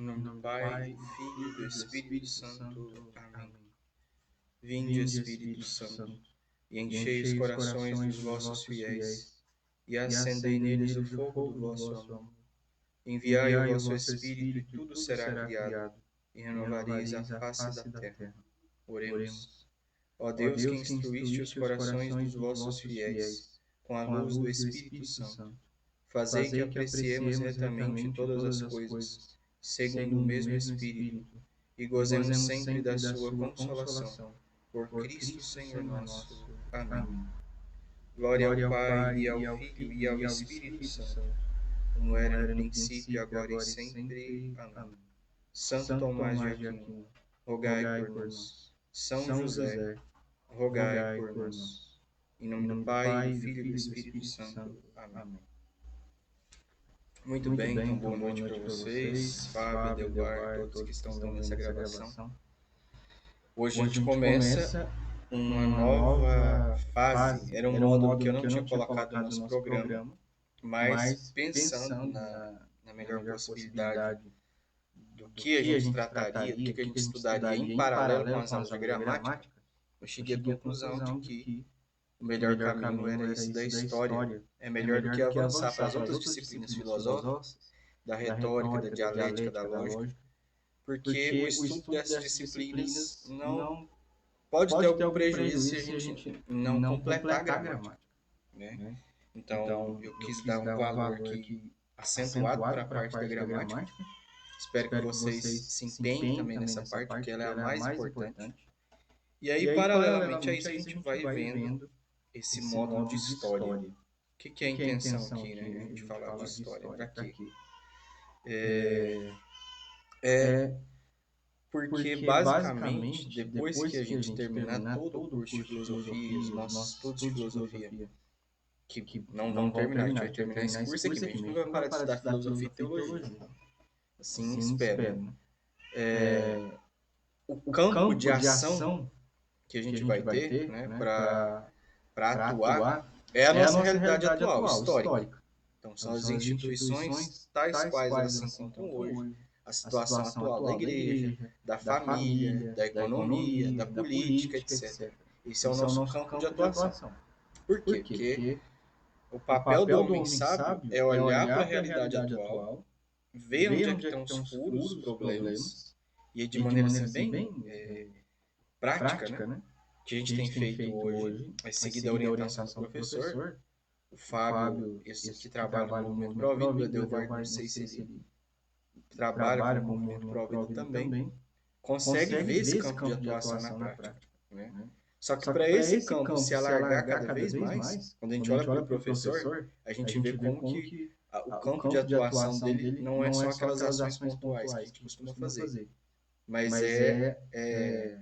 nome do Pai, do Filho e do Espírito Santo. Amém. Vinde, Espírito Santo, e enchei os corações dos vossos fiéis, e acendei neles o fogo do vosso amor. Enviai o vosso Espírito, e tudo será criado, e renovareis a face da terra. Oremos. Ó Deus, que instruíste os corações dos vossos fiéis, com a luz do Espírito Santo, fazei que apreciemos retamente todas as coisas, segundo o mesmo Espírito, e gozemos sempre da sua consolação. Por Cristo Senhor nosso. Amém. Glória ao Pai, e ao Filho, e ao Espírito Santo, como era no princípio, agora e sempre. Amém. Santo Tomás de Aquino, rogai por nós. São José, rogai por nós. Em nome do Pai, do Filho e do Espírito Santo. Amém. Muito bem, então boa noite para vocês, Fábio, Adelbar, todos que estão vendo essa gravação. Hoje a gente começa uma nova fase. Era um módulo que eu não tinha colocado no nosso programa, mas pensando na melhor possibilidade do que a gente trataria, do que a gente estudaria em paralelo com as aulas de gramática, eu cheguei à conclusão de que o melhor caminho era esse da história. É melhor do que avançar para as outras disciplinas filosóficas, da retórica, da dialética, da lógica, porque o estudo dessas disciplinas não pode ter algum prejuízo se a gente não completar a gramática, né? Então, eu quis dar um valor aqui acentuado para a parte da gramática. Espero que vocês se empenhem também nessa parte, porque ela é a mais importante. E aí, paralelamente a isso, a gente vai vendo esse módulo de história. O que é a intenção aqui, né? A gente falar de história. Para quê? Porque, basicamente, depois que a gente terminar todo o curso de filosofia, os nossos estudos de filosofia, que não vão terminar, a gente vai terminar esse curso aqui, mas a gente não vai parar de estudar filosofia e teologia. Assim, espero, né? O campo de ação que a gente vai ter, né, para atuar, é a nossa realidade atual, histórica. Então, são as instituições tais quais elas se encontram hoje, a situação atual da igreja, da família, da economia, da política, etc. Esse é o nosso campo de atuação. Por quê? Porque o papel do homem sábio é olhar para a realidade atual, ver onde é que estão os furos, os problemas, e de maneira assim bem prática, né? Que a gente tem feito hoje, é seguir a orientação do professor. O Fábio, esse que trabalha no movimento Provida, deu Adelvar, não sei se ele trabalha com o movimento Provida também, consegue ver esse campo de atuação na prática, né? Só que para esse campo se alargar cada vez mais, quando a gente olha para o professor, a gente vê como que o campo de atuação dele não é só aquelas ações pontuais que a gente costuma fazer, mas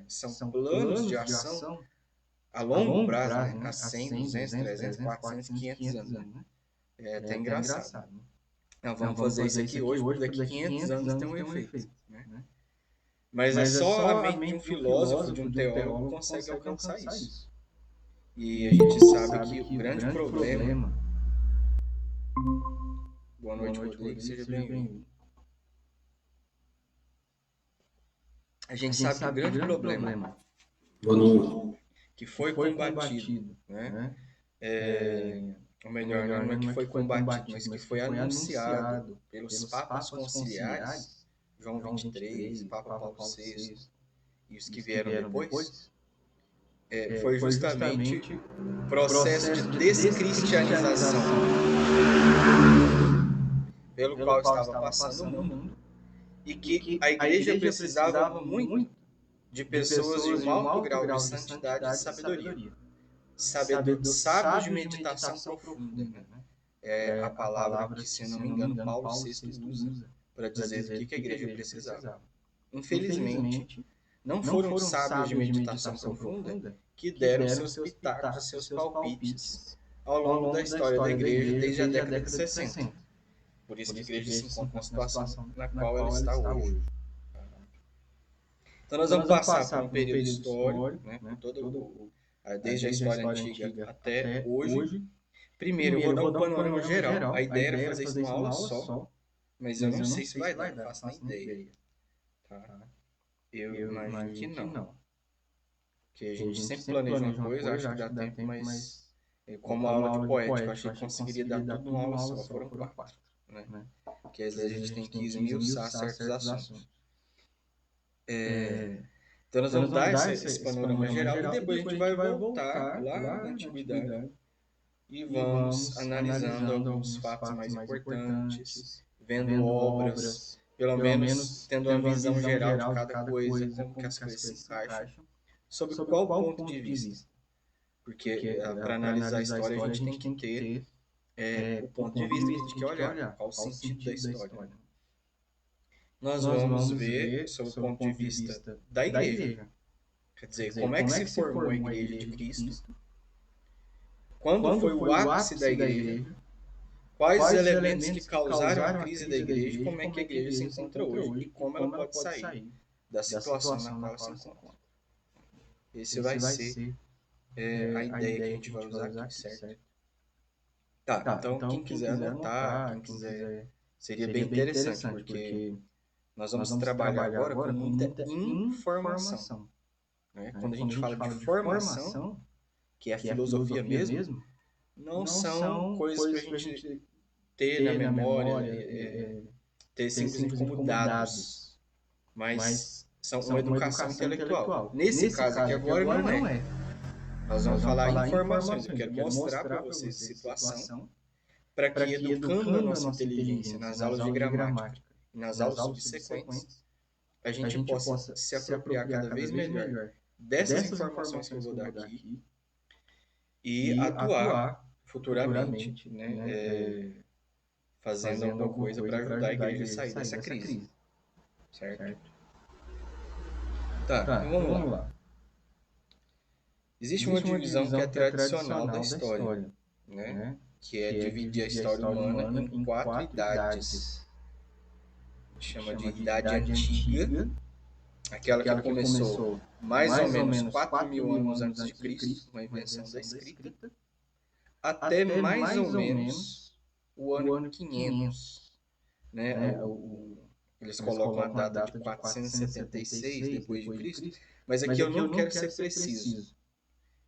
são planos de ação a longo prazo, né? A 100, 200, 300, 400, 500 anos, né? É até engraçado. Então, vamos fazer isso aqui hoje, porque daqui 500 anos tem um efeito, né? Mas é só a mente de um filósofo, de um teólogo, que consegue alcançar isso. E a gente sabe que o grande problema... Boa noite, Rodrigo, seja bem-vindo. A gente sabe que o grande problema que foi combatido, né? Ou melhor, não é que foi combatido, mas que foi anunciado pelos papas conciliares, João 23, Papa Paulo VI e os que vieram depois, foi justamente o processo de descristianização pelo qual estava passando o mundo, e que a igreja precisava muito de pessoas de um alto grau de santidade e sabedoria. Sábios de meditação profunda, né? É a palavra que, se eu não me engano, Paulo VI usa para dizer do que a igreja precisava. Infelizmente, não foram os sábios de meditação profunda que deram seus pitacos e seus palpites ao longo da história da igreja desde a década de 60. Por isso que a igreja se encontra na situação na qual ela está hoje. Então nós vamos passar por um período histórico, né, desde a história antiga até hoje. Primeiro, eu vou dar um panorama geral. A ideia era fazer isso numa aula só, Mas eu não sei se vai dar, não faço nem ideia. Tá? Eu imagino que não. Porque a gente sempre planeja uma coisa, acho que dá tempo, mas como aula de poética, eu achei que conseguiria dar tudo numa aula só, foram 4. Né? Porque às vezes a gente tem que esmiuçar certos assuntos. Então nós vamos dar esse panorama geral e depois a gente vai voltar lá na antiguidade e vamos analisando alguns fatos mais importantes, vendo obras, pelo menos tendo uma visão geral de cada coisa, como que as coisas se encaixam, sob qual ponto de vista. Porque para analisar a história a gente tem que ter o ponto de vista que a gente quer olhar, qual o sentido da história. Nós vamos ver sob o ponto de vista da igreja. Quer dizer, como é que se formou a igreja de Cristo? Quando foi o ápice da igreja? Quais os elementos que causaram a crise da igreja? Como é que a igreja se encontra hoje? E como ela pode sair da situação na qual ela se encontra? Esse vai ser a ideia que a gente vai usar aqui, certo? Tá, então quem quiser anotar, quem quiser... Seria bem interessante, porque nós vamos trabalhar agora com muita informação. Né? Quando a gente fala de formação, que é a filosofia mesmo, não são coisas para a gente ter na memória, ter simplesmente como dados, mas são uma educação intelectual. Nesse caso aqui agora não é. Nós vamos falar informações. Eu quero mostrar para vocês a situação para que, educando a nossa inteligência nas aulas de gramática e nas aulas subsequentes, a gente possa se apropriar cada vez melhor dessas informações que eu vou dar aqui e atuar futuramente, né, fazendo alguma coisa para ajudar a igreja a sair dessa crise. Certo? Tá, então vamos lá. Existe uma divisão que é tradicional da história, né? Que é dividir a história humana em 4 idades. A gente chama de idade antiga, aquela que começou mais ou menos 4.000 anos antes de Cristo, com a invenção da escrita, até mais ou menos o ano 500. Né? Eles colocam a data de 476 depois de Cristo, mas aqui eu não quero ser preciso.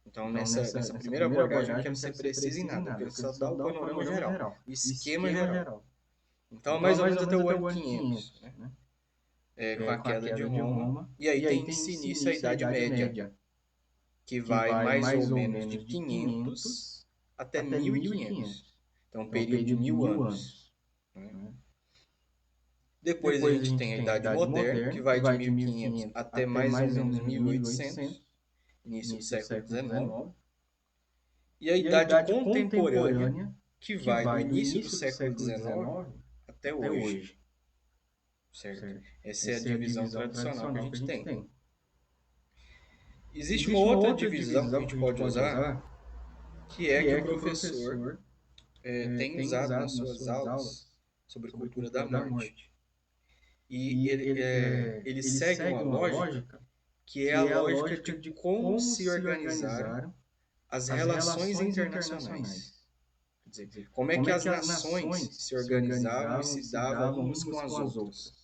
Então, nessa primeira abordagem, eu não quero ser preciso em nada, eu quero só dar o panorama geral, o esquema geral. Então, mais ou menos até o ano 500, né? Com a queda de Roma. E aí se inicia a Idade Média, que vai mais ou menos de 500 até 1500. Então, um período de 1000 anos. Né? Depois a gente tem a Idade Moderna, que vai de 1500 até mais ou menos 1800, início do século XIX. E a Idade Contemporânea, que vai do início do século XIX até hoje. Certo? Essa é a divisão tradicional que a gente tem. Existe uma outra divisão que a gente pode usar, que é que o professor tem usado nas suas aulas sobre cultura da morte. E ele segue uma lógica que é a lógica de como se organizaram as relações internacionais. Quer dizer, como é que as nações se organizavam e se davam umas com as outras.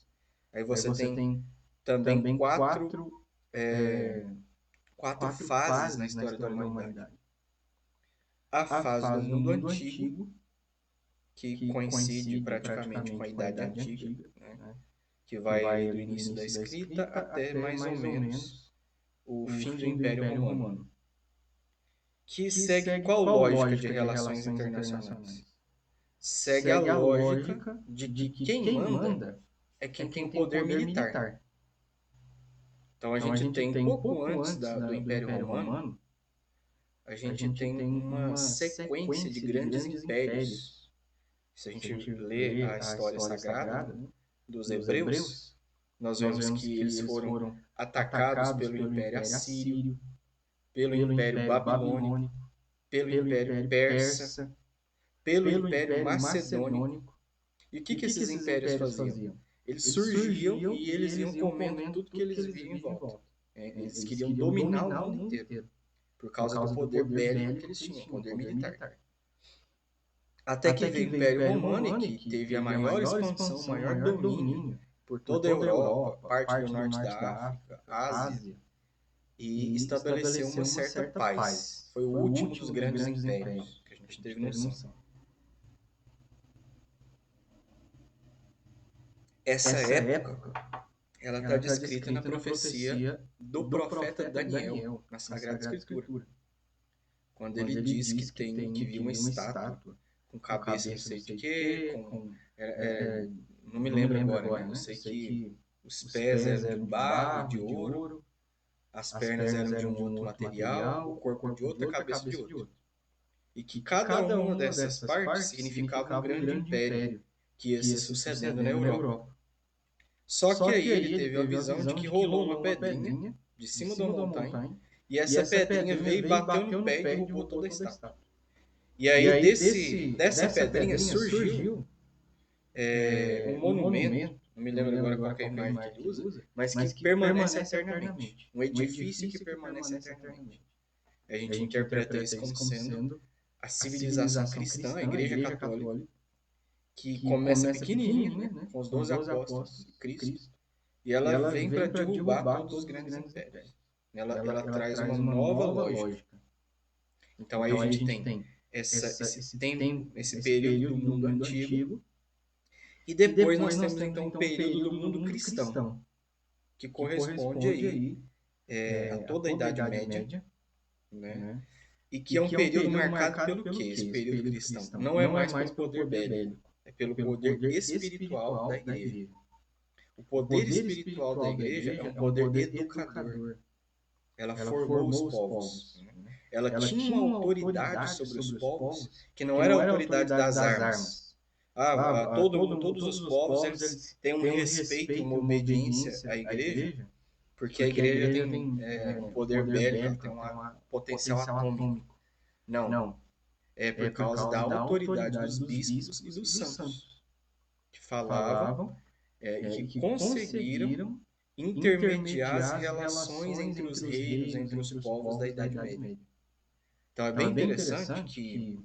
Aí você tem também quatro fases na história da humanidade. A fase do mundo antigo, que coincide praticamente com a Idade Antiga, né? Que vai do início da escrita até mais ou menos o fim do Império Romano. Que segue qual lógica de relações internacionais? Segue a lógica de que quem manda é quem tem poder militar. Então a gente tem pouco antes do Império Romano, a gente tem uma sequência de grandes impérios. Se a gente lê a história sagrada, né, dos hebreus, nós vemos que eles foram atacados pelo Império Assírio, pelo Império Babilônico, pelo Império Persa, pelo Império Macedônico. E o que esses impérios faziam? Eles surgiam e eles iam comendo tudo que eles viam em volta. Eles queriam dominar o mundo inteiro, por causa do poder bélico que eles tinham, poder militar. Até que veio o Império Romano, que teve a maior expansão, o maior domínio por toda a Europa, parte do norte da África, Ásia, e estabeleceu uma certa paz. Foi o último dos grandes impérios que a gente teve noção. Essa época, ela está descrita na profecia do profeta Daniel, na Sagrada Escritura. Quando ele diz que viu uma estátua com cabeça não sei de quê, não me lembro agora, né? Eu sei que os pés eram de barro e de ouro, as pernas eram de um outro material, o corpo de outro, a cabeça de outro. E que cada uma dessas partes significava um grande império que ia se sucedendo na Europa. Só que aí ele teve a visão de que rolou uma pedrinha de cima da montanha, e essa pedrinha veio e bateu no pé e derrubou toda a estátua. E aí dessa pedrinha surgiu um monumento, não me lembro agora qual é a imagem que ele usa, mas que permanece eternamente. Um edifício que permanece eternamente. A gente interpreta isso como sendo a civilização cristã, a Igreja Católica, que começa pequenininha, né, com os 12 apóstolos de Cristo, e ela vem para derrubar todos os grandes impérios. Ela traz uma nova lógica. Então aí a gente tem esse tempo, esse período do mundo antigo, e depois nós temos então o período do mundo cristão, que corresponde aí a toda a Idade Média, né? E que é um período marcado pelo quê? Esse período cristão não é mais pelo poder bélico, é pelo poder espiritual da igreja. O poder espiritual da igreja é um poder educador. Ela formou os povos. Ela tinha uma autoridade sobre os povos que não era a autoridade das armas. Todos os povos eles têm um respeito, uma obediência à igreja, porque a igreja tem um poder bélico, ela tem um potencial atômico. Não. É por causa da autoridade dos bispos e dos santos, que falavam e que conseguiram intermediar as relações entre os reinos, entre os povos da Idade Média. Então é bem interessante que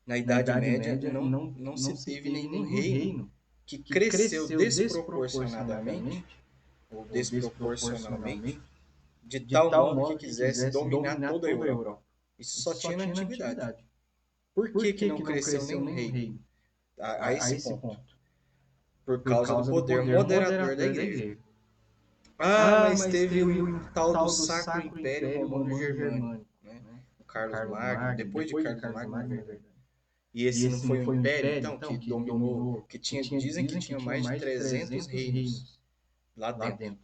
na Idade Média não se teve nenhum reino que cresceu desproporcionadamente ou desproporcionalmente de tal modo que quisesse dominar toda a Europa. Isso só tinha na antiguidade. Por que não cresceu nenhum reino a esse ponto? Por causa do poder moderador da igreja. Mas teve o tal do Sacro Império Romano-Germânico, né? O Carlos Magno, depois de Carlos Magno, na verdade. E esse não foi um império, então, que dominou, dizem que tinha mais de 300 reinos lá dentro.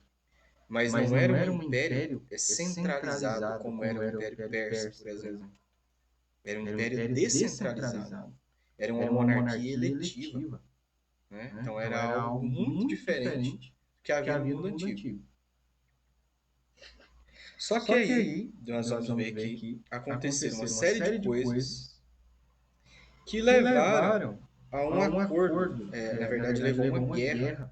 Mas não era um império centralizado como era o Império Persa, por exemplo. Era um império descentralizado. Era uma monarquia eletiva. Né? Então era algo muito diferente do que havia no mundo antigo. Só que aí, nós vamos ver que aconteceram uma série de coisas que levaram a um acordo. Na verdade, levou a uma guerra.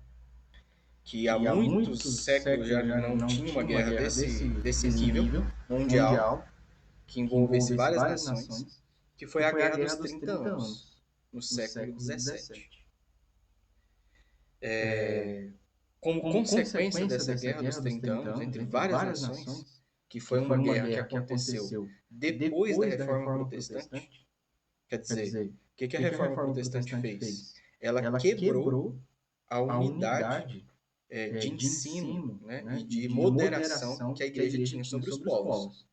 Que há muitos séculos já não tinha uma guerra desse nível mundial, que envolvesse várias nações, que foi a Guerra dos 30 Anos, no século XVII. Como consequência dessa Guerra dos 30 Anos, entre várias nações, que foi uma guerra que aconteceu depois da Reforma Protestante, quer dizer, o que a Reforma Protestante fez? Ela quebrou a unidade de ensino, né, e de moderação que a igreja tinha sobre os povos.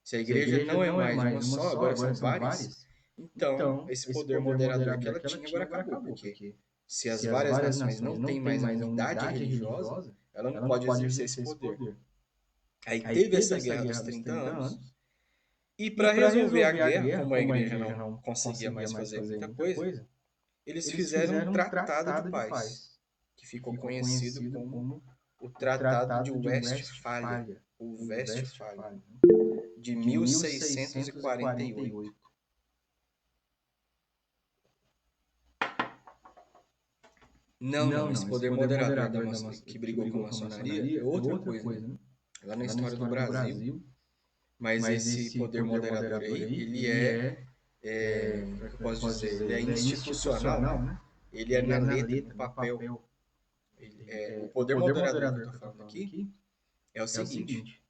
Se a igreja não é mais uma só, agora são várias, então esse poder moderador que ela tinha agora acabou, porque se as várias nações não têm mais a unidade religiosa, ela não pode exercer esse poder. Aí teve essa Guerra dos 30 Anos, e para resolver a guerra, como a igreja não conseguia mais fazer muita coisa, eles fizeram um tratado de paz, que ficou conhecido como o Tratado de Westfália, ou Westfália, de 1648. Não, esse poder moderador que brigou com a maçonaria é outra coisa, né? Lá na história do Brasil. Mas esse poder moderador aí, ele é como é que eu posso dizer? Ele é institucional, né? Ele é na letra, no papel. O poder moderador que eu estou falando aqui é o seguinte,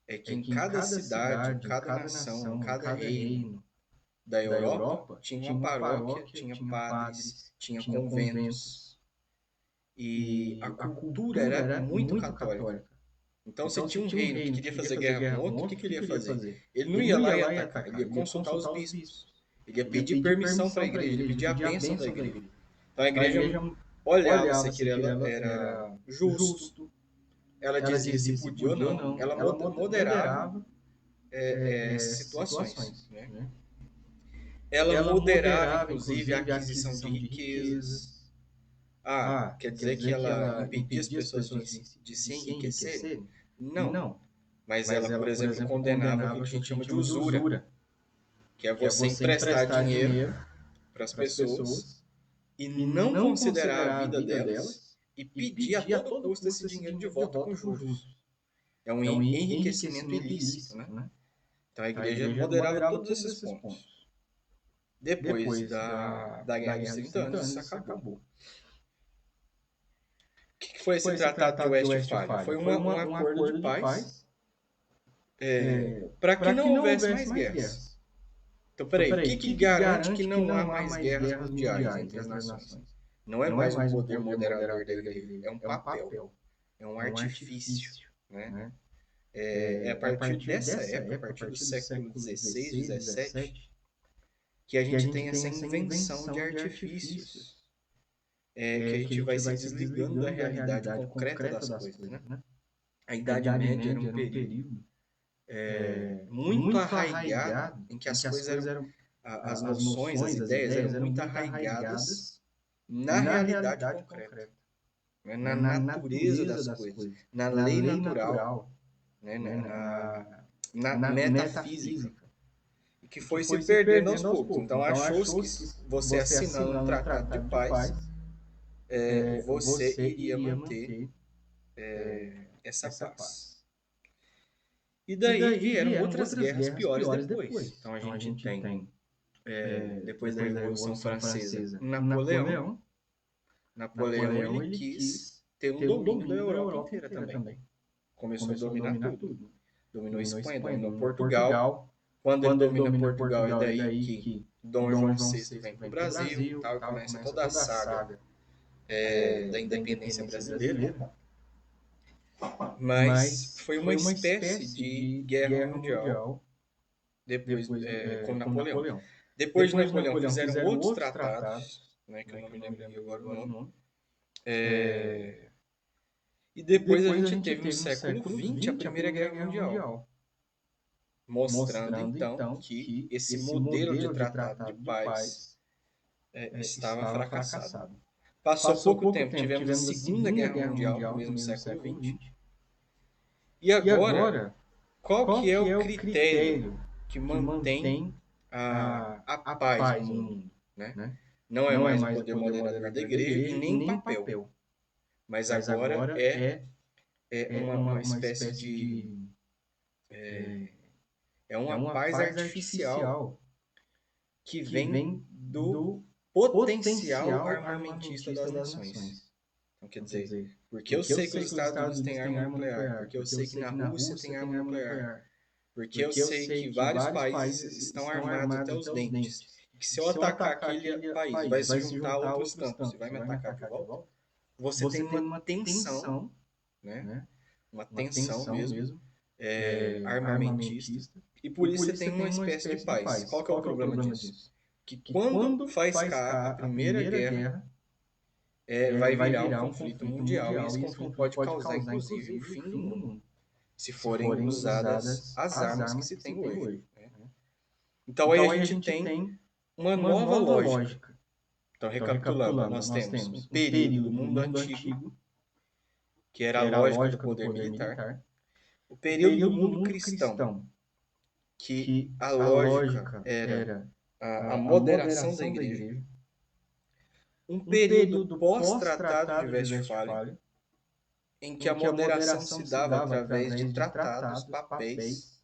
é que em cada cidade, em cada nação, em cada reino da Europa, tinha uma paróquia, tinha padres, tinha conventos, e a cultura era muito católica. Então, se tinha um reino que queria fazer guerra com outro, o que ele ia fazer? Ele não ia lá e atacar, ele ia consultar os bispos. Ele ia pedir permissão para a igreja, ele ia pedir a bênção da igreja. Então, a igreja olhava se aquilo era justo, ela dizia se podia ou não, ela moderava situações, né? Ela moderava, inclusive, a aquisição de riquezas. Quer dizer que ela impedia as pessoas de se enriquecerem? Não. Mas ela, por exemplo, condenava o que a gente chama de usura, que é você emprestar dinheiro para as pessoas e não considerar a vida delas e pedir a todo custo esse dinheiro de volta com juros. É um enriquecimento ilícito, né? Então a igreja moderava todos esses pontos. Depois da Guerra dos 30 anos, isso acabou. O que foi esse Tratado de Westfália? Foi um acordo de paz para que não houvesse mais guerras. Então, peraí, o que garante que não há mais guerras mundiais entre as nações? Não é mais um poder moderador da igreja, é um papel, é um artifício, né? É a partir dessa época, a partir do século XVI, XVII, que a gente tem essa invenção de artifícios, que a gente vai se desligando da realidade concreta das coisas, né? A Idade Média era um período muito arraigado, em que as coisas eram, as noções, as ideias eram muito arraigadas na realidade concreta, né? Na natureza das coisas, na lei natural, né? na metafísica, e que foi se perdendo aos poucos. Então achou-se que você assinando um tratado de paz, você iria manter essa paz. E daí vieram outras guerras piores depois. Então a gente tem, depois da Revolução Francesa, Napoleão. Napoleão ele quis ter um domínio da Europa inteira também. Começou a dominar tudo. Dominou Espanha, dominou Portugal. Quando ele domina Portugal, é daí que Dom João VI vem para o Brasil, tal, e começa toda a saga da independência brasileira. Mas foi uma espécie de guerra mundial depois, com Napoleão. Depois de Napoleão fizeram outros tratados, né, que eu não me lembro agora o nome. E depois a gente teve no século XX a Primeira Guerra Mundial, mostrando então que esse modelo de tratado de paz estava fracassado. Passou pouco tempo, tivemos a Segunda Guerra Mundial, no mesmo século XX. E agora, qual que é o critério que mantém a paz no mundo? Né? Não é mais o poder moderador da igreja e nem papel. Mas agora é uma espécie de... É uma paz artificial que vem do potencial armamentista das nações. Então, quer dizer, porque eu sei que os Estados Unidos têm arma nuclear, porque eu sei que na Rússia tem arma nuclear, porque eu sei que vários países estão armados até os dentes, que se eu atacar aquele país, vai se juntar a outros tantos e vai me atacar de volta, você tem uma tensão, né? Uma tensão mesmo, armamentista, e por isso você tem uma espécie de paz. Qual que é o problema disso? Que quando faiscar a Primeira Guerra, vai virar um conflito mundial, e esse conflito pode causar, inclusive, o fim do mundo, se forem usadas as armas que se tem hoje. Né? Então aí a gente tem uma nova lógica. Então, recapitulando, nós temos um período do mundo antigo, que era a lógica do poder militar, o período do mundo cristão, que a lógica era a moderação da igreja, um período pós-tratado de Westfália, em que a moderação se dava através de tratados, papéis,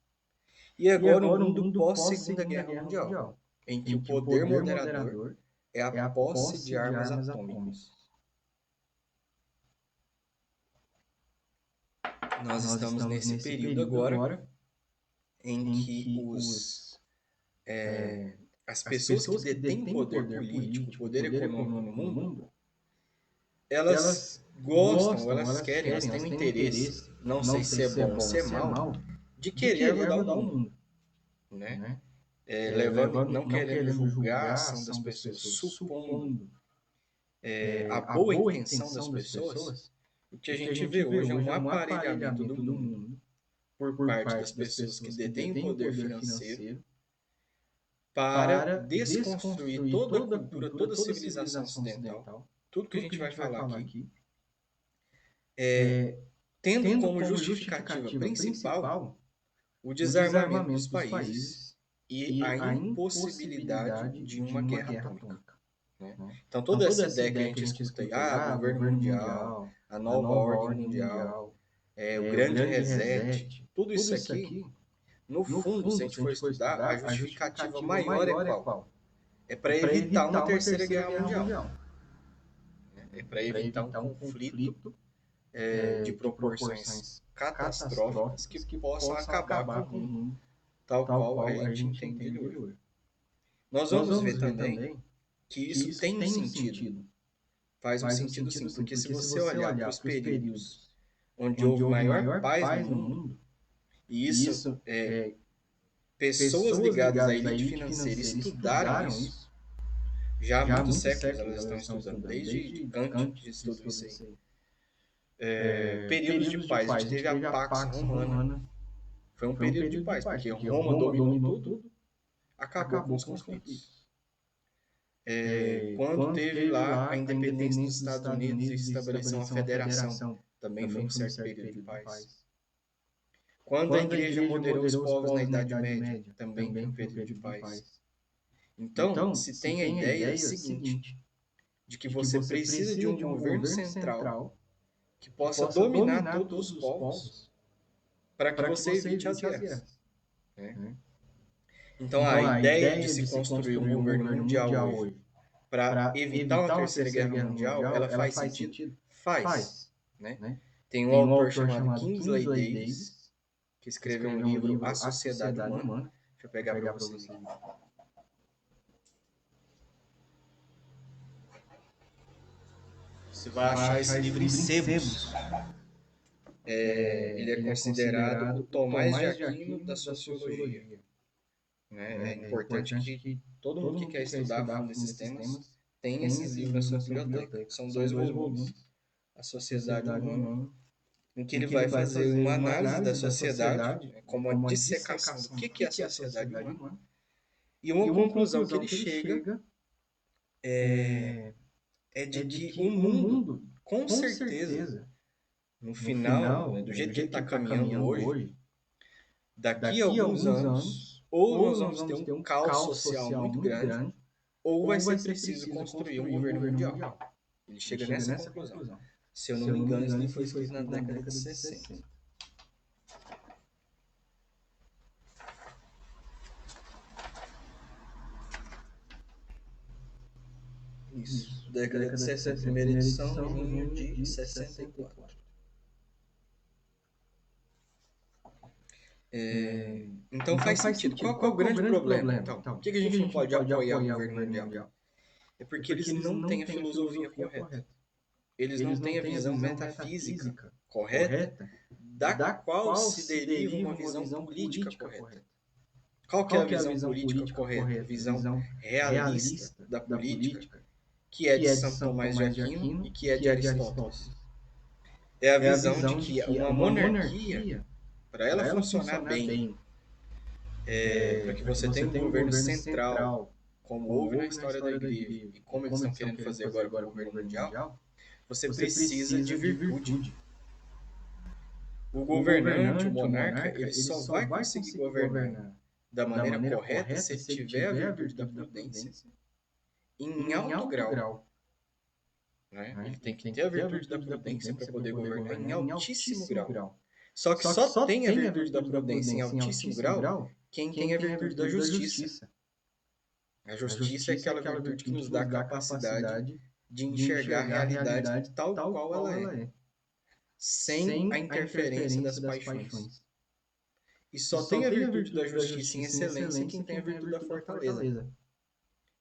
e agora um mundo pós-Segunda Guerra Mundial. em que o poder moderador é a posse de armas atômicas. Nós estamos nesse período agora em que as pessoas que detêm poder político, poder econômico no mundo, elas gostam, elas querem, elas têm um interesse, não sei se é bom ou se é mal, de querer rodar o mundo, né? Não querendo julgar a ação das pessoas, supondo a boa intenção das pessoas, o que a gente vê hoje é um aparelhamento do mundo por parte das pessoas que detêm o poder financeiro para desconstruir toda a cultura, toda a civilização ocidental, tudo que a gente vai falar aqui, tendo como justificativa principal o desarmamento dos países e a impossibilidade de uma guerra atômica. Né? Então, toda essa ideia que a gente escuta aí, o governo mundial, a nova ordem mundial, o grande reset, tudo isso aqui, no fundo, se a gente for estudar, a justificativa maior é qual? É para evitar uma terceira guerra mundial. É para evitar um conflito de proporções catastróficas que possam acabar com o mundo tal qual a gente entende ele hoje. Nós vamos ver também que isso tem um sentido. Faz um sentido sim, porque se você olhar para os períodos onde houve maior paz no mundo, e isso pessoas ligadas à elite financeira estudaram isso já há muitos séculos, elas estão estudando, desde Kant diz tudo isso aí. Períodos de paz, a gente teve a Pax Romana, foi um período de paz, porque Roma dominou tudo, acabou com os conflitos. Quando teve lá a independência dos Estados Unidos e se estabeleceu uma federação, também foi um certo período de paz. Quando a igreja moderou os povos na Idade Média, também foi um período de paz. Então, se tem a ideia seguinte, de que você precisa de um governo central que possa dominar todos os povos para que você evite as guerras. Né? Então, a ideia de se construir um governo mundial hoje para evitar uma terceira guerra mundial, ela faz sentido? Faz. Né? Tem um autor chamado Kingsley Davis, que escreveu um livro, A Sociedade Humana. Deixa eu pegar para vocês aqui. Você vai achar esse livro em sebos. Ele é considerado o Tomás de Aquino da sociologia. Né? É importante que todo mundo que quer estudar a fundo esses temas tem esses livros na sua biblioteca. São 2 volumes, A Sociedade Humana, em que ele vai fazer uma análise da sociedade, né, como uma dissecação do que é a sociedade humana, e uma conclusão que ele chega é de que o mundo, com certeza, no final, né, do jeito que ele está caminhando hoje, daqui a alguns anos, ou nós vamos ter um caos social muito grande, ou vai ser preciso construir um governo mundial. Ele chega nessa conclusão. Se eu não me engano, isso livro foi escrito na década de 60. Isso, década de 60, primeira edição, junho de 64. Então faz sentido. Qual é o grande problema? Então, por que a gente não pode apoiar o governo mundial? É porque eles não têm a filosofia correta. Eles não têm a visão metafísica correta, da qual se deriva uma visão política correta. Qual que é a visão política correta? A visão realista da política, que é de Santo Tomás de Aquino e que é de Aristóteles. É a visão de que uma monarquia, para ela funcionar bem, para que você tenha um governo central, como houve na história da igreja, e como eles estão querendo fazer agora com o governo mundial, você precisa de virtude. O governante, o monarca, ele só vai conseguir governar da maneira correta se ele tiver a virtude da prudência em alto grau. Né? Ele tem que ter a virtude da prudência para poder governar em altíssimo grau. Só que só tem a virtude da prudência em altíssimo grau quem tem a virtude da justiça. A justiça é aquela virtude que nos dá a capacidade de enxergar a realidade tal qual ela é, sem a interferência das paixões. E só tem a virtude da justiça em excelência quem tem a virtude da fortaleza.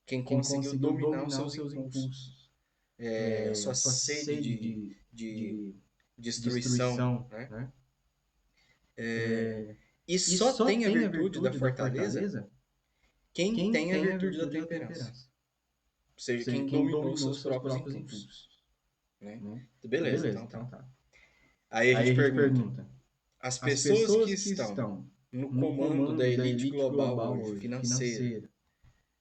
Quem conseguiu dominar os seus impulsos, a sua sede de destruição, né? E só tem a virtude da fortaleza quem tem a virtude da temperança. Ou seja, quem dominou seus próprios impulsos. Né? Beleza, então tá. Aí a gente pergunta, as pessoas que estão no comando da elite global hoje, financeira,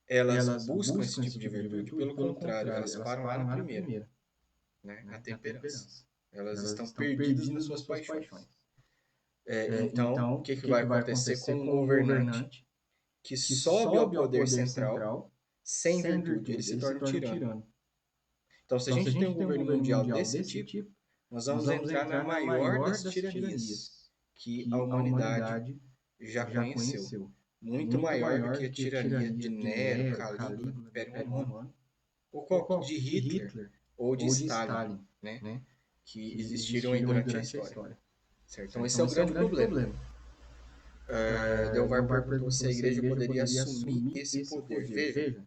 elas buscam esse tipo de virtude? Pelo contrário, elas param lá na primeira, né? Na temperança. Elas estão perdidas nas suas paixões. Então, o que vai acontecer com um governante que sobe ao poder central sem virtude? Ele se torna um tirano. Então, se a gente tem um governo mundial desse tipo, nós vamos entrar na maior das tiranias que a humanidade já conheceu. Muito maior do que a tirania de Nero, Calígula, do Império Romano, ou de Hitler ou de Stalin, né? Que existiram aí durante a história. Certo? Então, esse é o grande problema. Delvar perguntou se a igreja poderia assumir esse poder. Veja,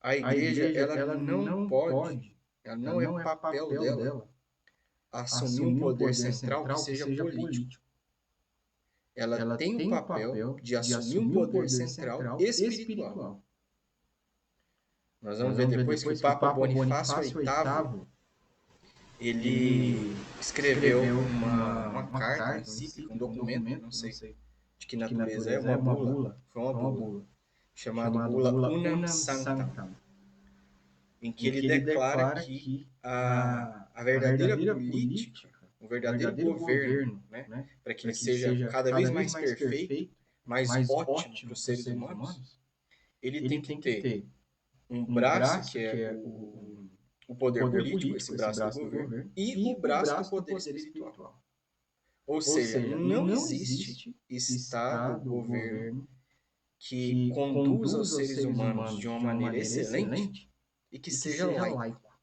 a igreja ela não pode, ela não é papel dela assumir um poder central que seja político. Ela tem o papel de assumir um poder central espiritual. Nós vamos ver depois que o Papa Bonifácio VIII ele escreveu uma carta, uma encíclica, um documento, não sei de que natureza é, uma bula, foi uma bula, chamada Bula Unam Sanctam, em que ele declara que a verdadeira política, o verdadeiro governo, né, para que ele seja cada vez mais perfeito, mais ótimo para os seres humanos, ele tem que ter um braço que é o poder político, esse braço do governo, e o braço do poder espiritual. Ou seja, não existe Estado, governo, que conduza os seres humanos de uma maneira excelente e que seja laico.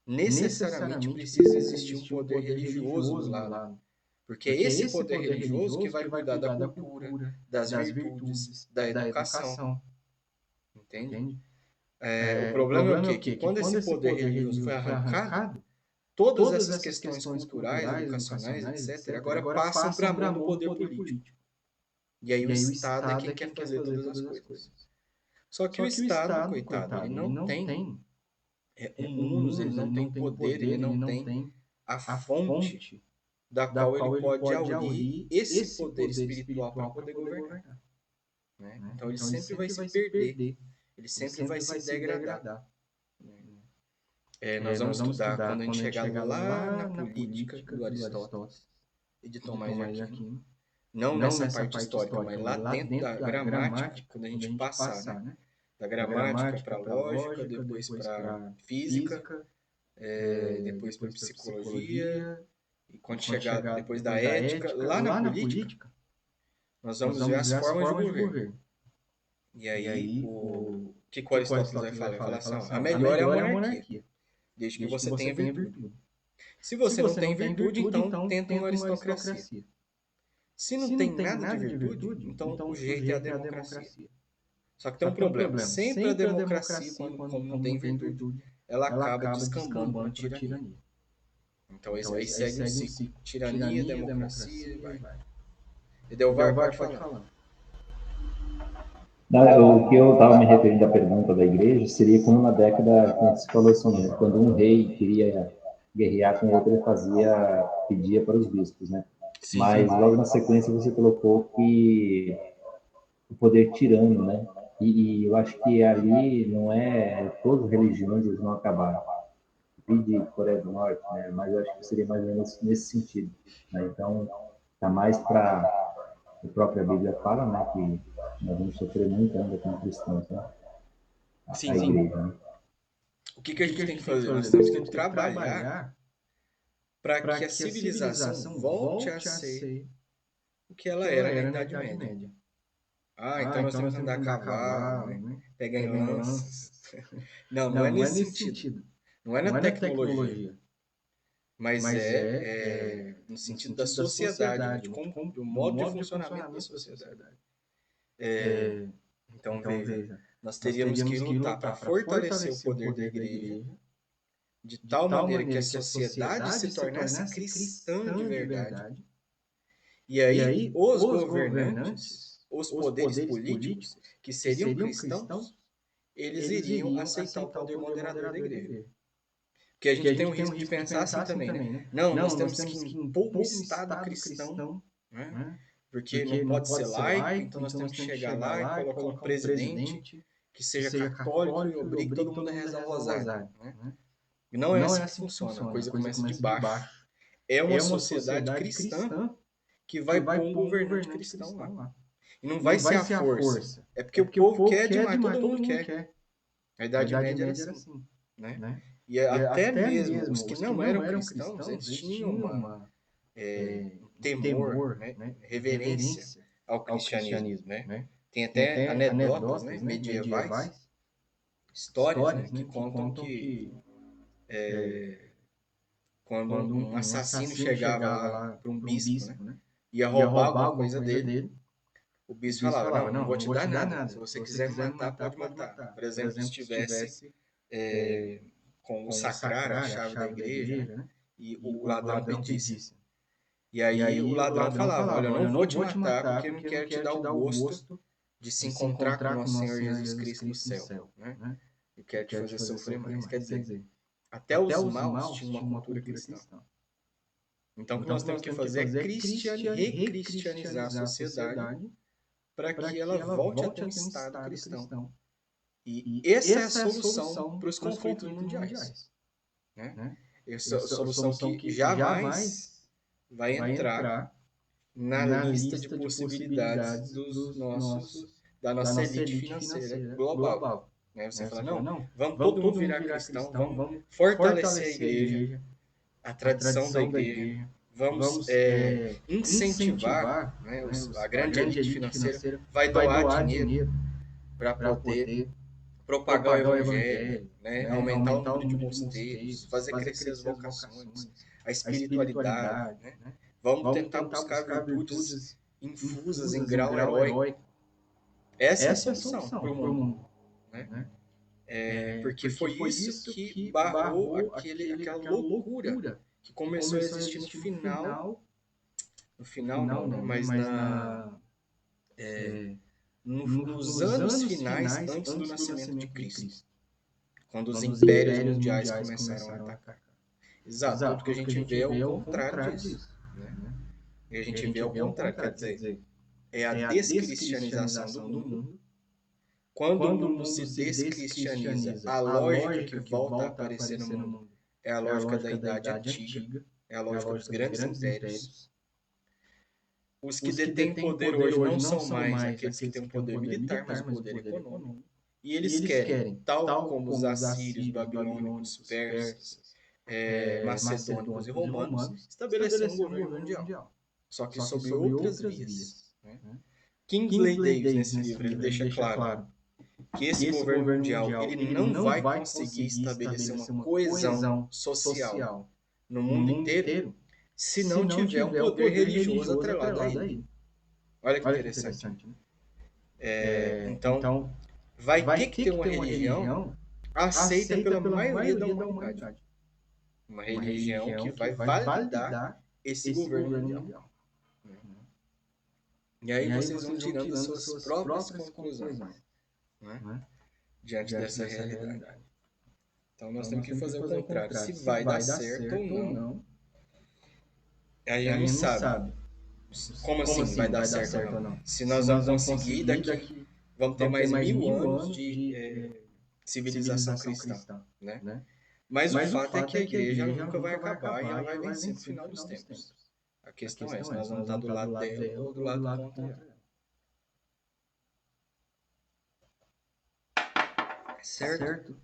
Necessariamente precisa existir um poder religioso do lado. Porque é esse poder religioso que vai cuidar da cultura, das virtudes, da educação. Entende? O problema é o quê? Que quando esse poder religioso foi arrancado, todas essas questões culturais, educacionais, etc., agora passam para a mão do poder político. E aí o Estado é quem quer fazer todas as coisas. Só que o Estado, coitado, ele não tem humus, ele não tem poder, ele não tem a fonte da qual ele pode aurir esse poder espiritual para poder governar. Né? Então ele sempre vai se perder, ele sempre vai se degradar. Nós vamos estudar quando a gente chegar lá na política do Aristóteles e de Tomás de Aquino. Não nessa parte histórica, mas lá dentro da gramática, quando a gente passar, né? Da gramática para a lógica, depois para física, depois para psicologia, e quando chegar depois da ética, lá na política, nós vamos ver as formas de governo. E aí, o que o Aristóteles vai falar? Ele vai falar assim, a melhor é a monarquia, desde que você tenha virtude. Se você não tem virtude, então tenta uma aristocracia. Se não tem nada de virtude, então o jeito é a democracia. Só que tem um problema. Sempre a democracia, quando não tem virtude, ela acaba descambando para a tirania. Então aí segue um ciclo. Tirania, democracia e vai. E Delvar pode falar. O que eu estava me referindo à pergunta da igreja seria como na década, como você falou assim, quando um rei queria guerrear com outro, ele pedia para os bispos, né? Sim, mas logo na sequência você colocou que o poder tirano, né? E eu acho que ali não é todas as religiões eles vão acabar. De Coreia do Norte, né? Mas eu acho que seria mais ou menos nesse sentido, né? Então tá mais para a própria Bíblia fala, né, que nós vamos sofrer muito ainda como cristãos, né? Sim, a igreja, né? O que a gente tem que fazer? Nós temos que trabalhar para que a civilização volte a ser o que ela era na Idade Média. então nós temos que andar a cavalo, né? Pegar em lanças. Não, não é nesse sentido. Não é na tecnologia. Mas no sentido da sociedade, né? Do modo de funcionamento da sociedade. Então, veja, nós teríamos que lutar para fortalecer o poder da igreja de tal maneira que a sociedade se tornasse cristã de verdade. E aí, os governantes, os poderes políticos, que seriam cristãos, eles iriam aceitar o poder moderador da igreja. Porque a gente tem o risco de pensar assim também, né? Não, nós temos que impor um Estado cristão, né? Porque não pode ser laico, então nós temos que chegar lá e colocar um presidente que seja católico e obrigue todo mundo a rezar o rosário, né? E não é assim que funciona, a coisa começa de baixo. É uma sociedade cristã que vai pôr um governante cristão lá. E não vai ser a força. É porque o povo quer demais, todo mundo quer. A Idade Média era assim, né? E até mesmo os que não eram cristãos, eles tinham um temor, né? Reverência ao cristianismo, né? Tem até anedotas, né? Medievais, histórias, né? Que contam que quando um assassino chegava lá para um bispo, né? Ia roubar alguma coisa dele, o bispo falava, não vou te dar nada. Se você quiser me matar, pode matar. Por exemplo, se estivesse com o sacrário, a chave da igreja, né? E o ladrão pedisse. E aí o ladrão falava, olha, eu não vou te matar porque eu não quero te dar o gosto de se encontrar com nosso Senhor Jesus Cristo no céu, né? Eu quero te fazer sofrer mais. Quer dizer, até os maus tinham uma cultura cristã. Então, o que nós temos que fazer é recristianizar a sociedade para que ela volte a ter um Estado cristão. E essa é a solução para os conflitos mundiais, né? Essa é a solução que jamais vai entrar na lista de possibilidades da nossa elite financeira global. Né? Você fala, não, vamos todo mundo virar cristão, vamos fortalecer a igreja, a tradição da igreja, vamos incentivar, né, a grande elite financeira vai doar dinheiro para poder propagar o evangelho, né, aumentar o número de mosteiros, fazer crescer as vocações, a espiritualidade, né? Vamos tentar buscar virtudes infusas em grau heróico. Essa é a solução para o mundo, né? Porque foi isso que barrou aquela loucura que começou a existir no final não, né? Mas nos anos finais antes do nascimento de Cristo, quando os impérios mundiais começaram a atacar. Exato, tudo que a gente vê é o contrário disso, né? E a gente vê ao contrário, quer dizer, é a descristianização do mundo. Quando o mundo se descristianiza, a lógica que volta a aparecer no mundo é a lógica da Idade Antiga, é a lógica dos grandes impérios. Os que detêm poder hoje não são mais aqueles que têm um poder militar, mas o poder econômico. E eles querem, tal como os assírios, babilônicos, persas, macedônicos e romanos, estabelecer um governo mundial. Só que sob outras vias. Né? Kingsley Davis, nesse livro, ele deixa claro que esse governo mundial ele não vai conseguir estabelecer uma coesão social no mundo inteiro se não tiver um poder religioso atrelado a ele. Olha que interessante. Então, vai ter que ter uma religião aceita pela maioria da humanidade. Uma religião que vai validar esse governo mundial. E aí vocês vão tirando as suas próprias conclusões, né? Diante dessa realidade. Então nós temos que fazer o contrário. Se vai dar certo ou não, a gente não sabe. Como assim vai dar certo ou não? Se nós vamos conseguir daqui, vamos ter mais 1000 anos de civilização cristã, né? Mas o fato é que a igreja nunca vai acabar e ela vai vencer no final dos tempos. A questão é se nós vamos estar do lado dela ou do lado contra ela. Certo?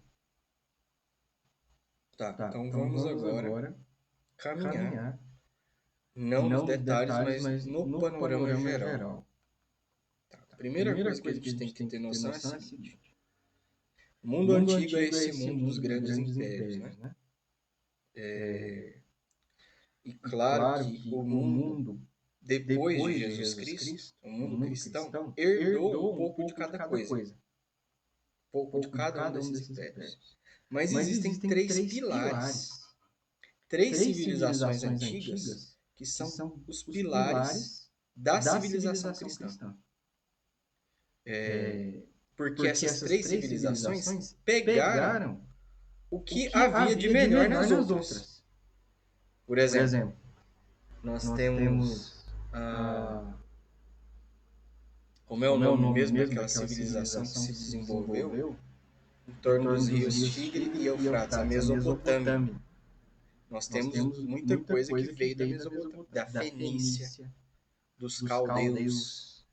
Tá, então vamos agora caminhar. Não nos detalhes, mas no panorama geral. Tá. primeira coisa que a gente tem que ter noção é a seguinte. O mundo antigo é esse mundo dos grandes impérios, né? E claro que o mundo, depois de Jesus Cristo, o mundo cristão, herdou um pouco de cada coisa. Um pouco de cada um desses impérios. Mas existem três pilares. Três civilizações antigas que são os pilares da civilização cristã. Porque essas três civilizações pegaram o que havia de melhor nas outras. Por exemplo, nós temos como é o nome mesmo daquela civilização que se desenvolveu em torno dos rios Tigre e Eufrates, a Mesopotâmia. Nós temos muita coisa que veio da Mesopotâmia, da Fenícia, dos caldeus,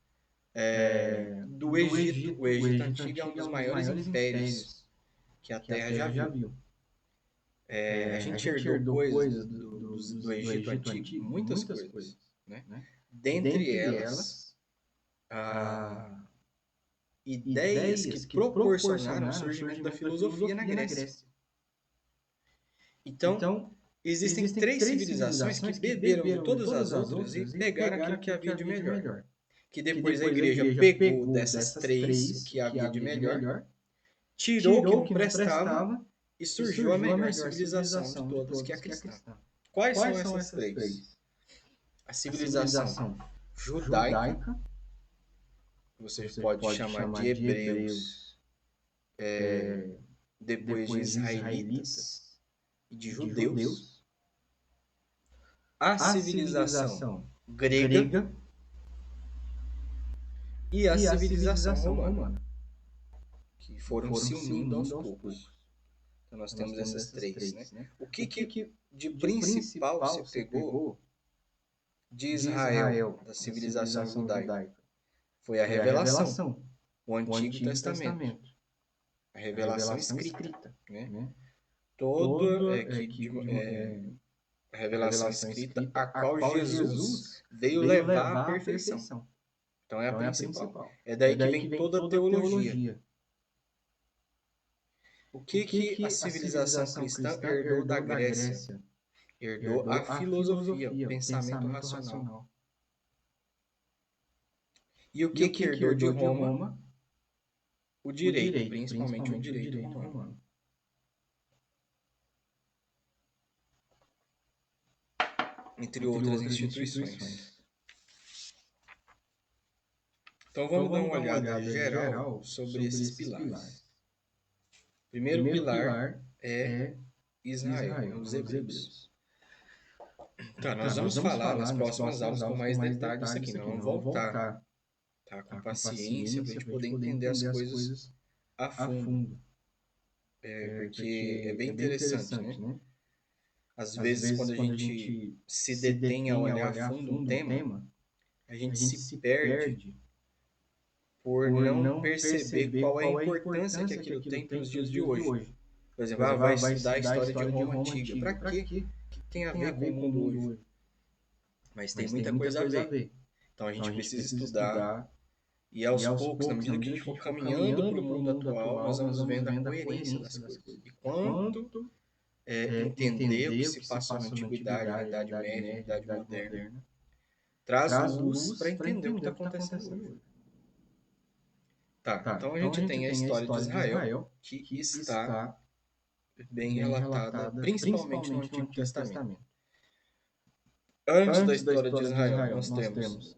do Egito. O Egito Antigo é um dos maiores impérios que a Terra já viu. A gente herdou coisas do Egito Antigo, muitas coisas, né? Dentre elas, ideias que proporcionaram o surgimento da filosofia na Grécia. Então, existem três civilizações que beberam de todas as outras e pegaram aquilo que havia de melhor. Que depois a igreja pegou dessas três o que havia de melhor, tirou o que não prestava e surgiu a melhor civilização de todas, que é a cristã. Quais são essas três? A civilização judaica, você pode chamar de hebreus, depois de israelitas e de judeus. A civilização grega e a civilização romana, que foram se unindo aos poucos. Então nós temos essas três, né? O que de principal se pegou de Israel, da civilização judaica? Foi a revelação, o Antigo Testamento. A revelação escrita, né? A revelação escrita a qual Jesus veio levar à perfeição. Então é a principal. É daí que vem toda a teologia. O que a civilização cristã herdou da Grécia? Herdou a filosofia, o pensamento racional. E o que herdou de Roma? O direito, principalmente o direito romano. Entre outras instituições. Então vamos dar uma olhada geral sobre esses pilares. O primeiro pilar é Israel, os hebreus. Tá, nós vamos falar nas próximas aulas com mais detalhes disso aqui. Nós vamos voltar, tá, com paciência para a gente poder entender as coisas a fundo. Porque é bem interessante, né? Às vezes, quando a gente se detém a olhar a fundo um tema, a gente se perde por não perceber qual é a importância que aquilo tem para os dias de hoje. Por exemplo, vai estudar a história de Roma Antiga. Para quê? O que tem a ver com o mundo hoje? Mas tem muita coisa a ver. Então a gente precisa estudar e aos poucos, na medida que a gente for caminhando para o mundo atual, nós vamos vendo a coerência das coisas. E quanto entender o que se passou na Antiguidade, na Idade Média, na Idade Moderna, traz luz para entender o que está acontecendo hoje. Tá, então a gente tem a história de Israel, que está bem relatada, principalmente no Antigo Testamento. Antes da história de Israel, nós temos,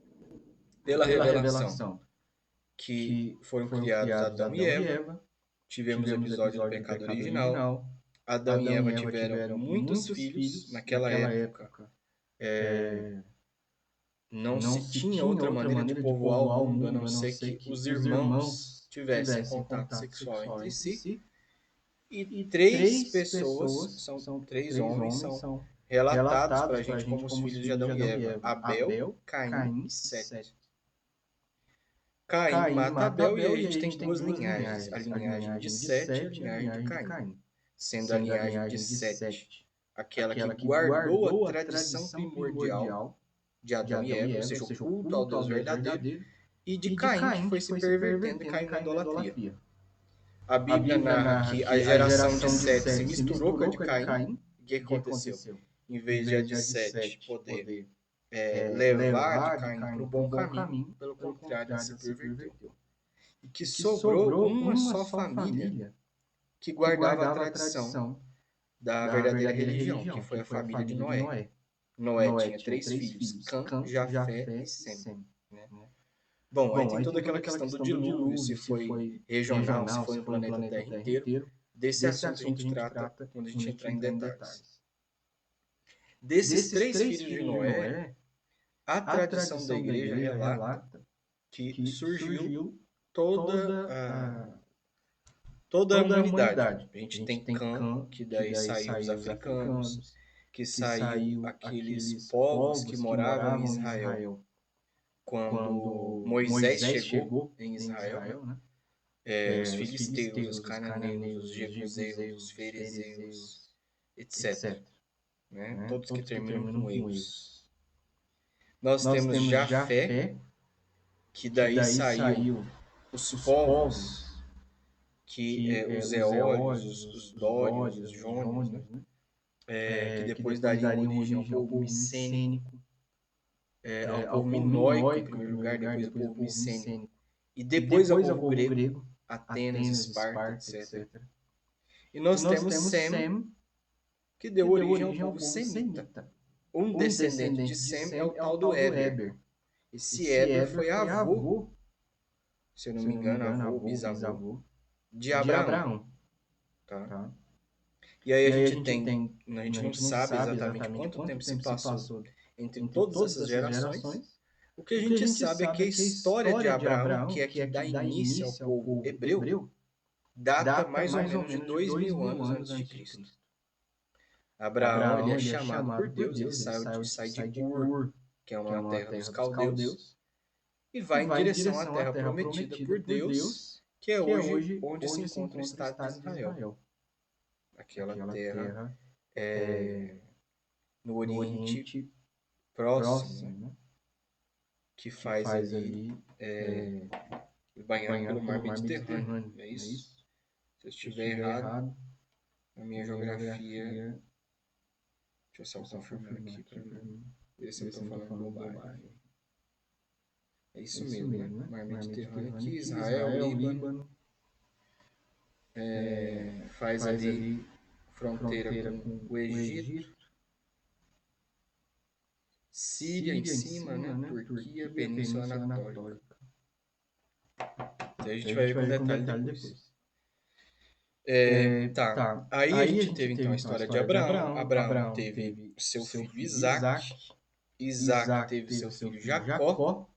pela revelação, que foram criados Adão e Eva, tivemos o episódio do pecado original, Adão e Eva tiveram muitos filhos. Naquela época, não se tinha outra maneira de povoar o mundo a não ser que os irmãos tivessem contato sexual entre si. E três pessoas, são três homens, são relatados para a gente como os filhos de Adão e Eva: Abel, Caim e Sete. Caim mata Abel e aí a gente tem duas linhagens: a linhagem de Sete e a linhagem de Caim. Sendo a linhagem de Sete aquela que guardou a tradição primordial de Adão e Eva, ou seja, o culto ao Deus verdadeiro, e de Caim, que foi se pervertendo e caindo na idolatria. A Bíblia narra que a geração de Sete se misturou com a de Caim. O que aconteceu? Em vez de a de Sete poder levar a de Caim para o bom caminho, pelo contrário, ela se perverteu. E que sobrou uma só família que guardava a tradição da verdadeira religião, que foi a família de Noé. Noé tinha 3 filhos, Cã, Jafé e Sem. Né? Bom, aí tem toda aquela questão do dilúvio, se foi regional, se foi no planeta Terra inteiro. Desse assunto a gente trata quando a gente entrar em detalhes. Desses 3 filhos de Noé, a tradição da igreja relata que surgiu toda a humanidade. A gente tem Cã, que daí saiu os africanos, que saiu aqueles povos que moravam em Israel quando Moisés chegou em Israel, né? Os filisteus, os cananeus, os jebuseus, os ferezeus, etc. Né? Todos que terminam com eus. Nós temos Jafé, que daí saiu os povos, que os eólios, os dórios, os jônios, né? Que depois dariam origem ao povo micênico, ao povo minoico em primeiro lugar, depois ao povo micênico, e depois ao povo grego, Atenas, Esparta, etc. E nós temos Sem, que deu origem ao povo semita. Um descendente de Sem é o tal do Éber. Esse Éber foi avô, se eu não me engano, avô, bisavô, de Abraão. Tá? E aí a gente não sabe exatamente quanto tempo se passou entre todas essas gerações. O que a gente sabe é que a história de Abraão, que é que dá início ao povo hebreu, data mais ou menos de 2000 anos antes de Cristo. Abraão ele é chamado por Deus, ele sai de Ur, que é uma terra dos caldeus, e vai em direção à terra prometida por Deus, que é hoje onde se encontra o Estado de Israel. Aquela terra no Oriente Próximo, né? Que faz ali banhado pelo Mar Mediterrâneo. É isso? Se eu estiver errado, a minha geografia... Deixa eu só confirmar aqui para ver se eu estou falando bobagem. É isso mesmo, né? Mar Mediterrâneo aqui, Israel, Líbano. Faz ali fronteira com o Egito. Síria em cima, né? Turquia, Península Anatólica. Então a gente vai ver com detalhe depois. Tá. Aí a gente teve então a história de Abraão. Abraão teve seu filho Isaac. Isaac teve seu filho Jacó.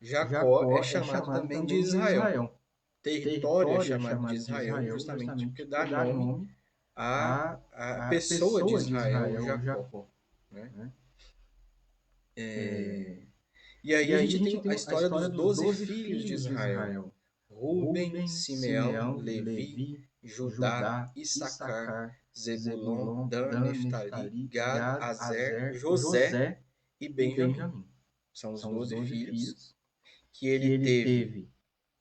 Jacó é chamado também de Israel. Território é chamado de Israel justamente porque dá nome à pessoa de Israel, Jacó. Né? E aí a gente tem a história dos 12 filhos de Israel. Rúben, Simeão, Levi, Judá, Issacar, Zebulon, Dan, Neftali, Gad, Azer, José e Benjamim. São os 12 filhos que ele teve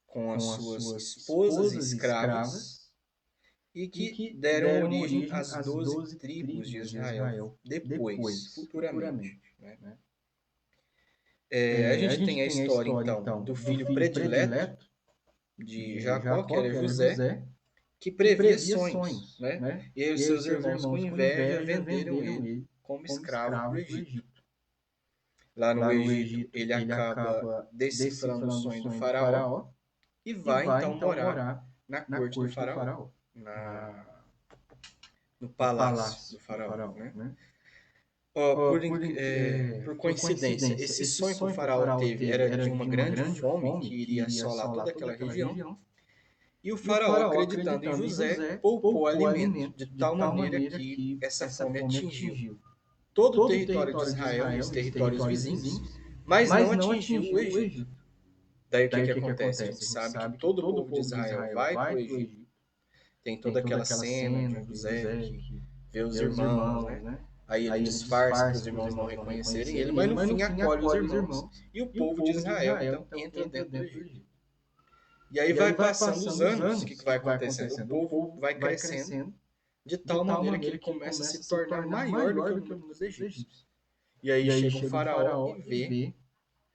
com as suas esposas e escravas e que deram origem às 12 tribos de Israel depois, futuramente. Né? A gente tem a história, então, do filho predileto de Jacó, que era José, que previa sonhos, né? E aí os seus irmãos, com inveja, venderam ele como escravo para o Egito. Lá no Egito, ele acaba decifrando o sonho do faraó e vai, então, morar na corte do faraó, no palácio do faraó, né? Por coincidência, esse sonho que o faraó teve era de uma grande fome que iria assolar toda aquela região. E o faraó, acreditando em José, poupou alimento de tal maneira que essa fome atingiu todo o território de Israel e os territórios vizinhos, mas não atingiu o Egito. Daí o que acontece? A gente sabe que todo o povo de Israel vai para o Egito. Tem toda aquela cena de José que vê os irmãos, né? Aí ele disfarça para os irmãos não reconhecerem ele, mas no fim acolhe os irmãos. E o povo de Israel, então, entra dentro do Egito. E aí vai passando os anos, o que vai acontecendo? O povo vai crescendo de tal maneira que ele começa a se tornar maior do que o número dos egípcios. E aí chega o faraó e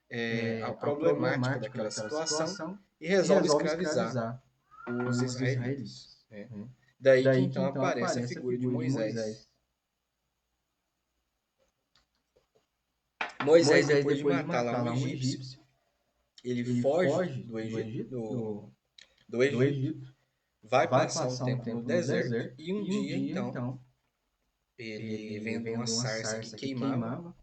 vê a problemática daquela situação e resolve escravizar os israelitas. Daí que então aparece a figura de Moisés. Moisés, depois de matar lá um egípcio, ele foge do Egito, vai passar um tempo no deserto, e um dia, então, ele vendo uma sarça que queimava,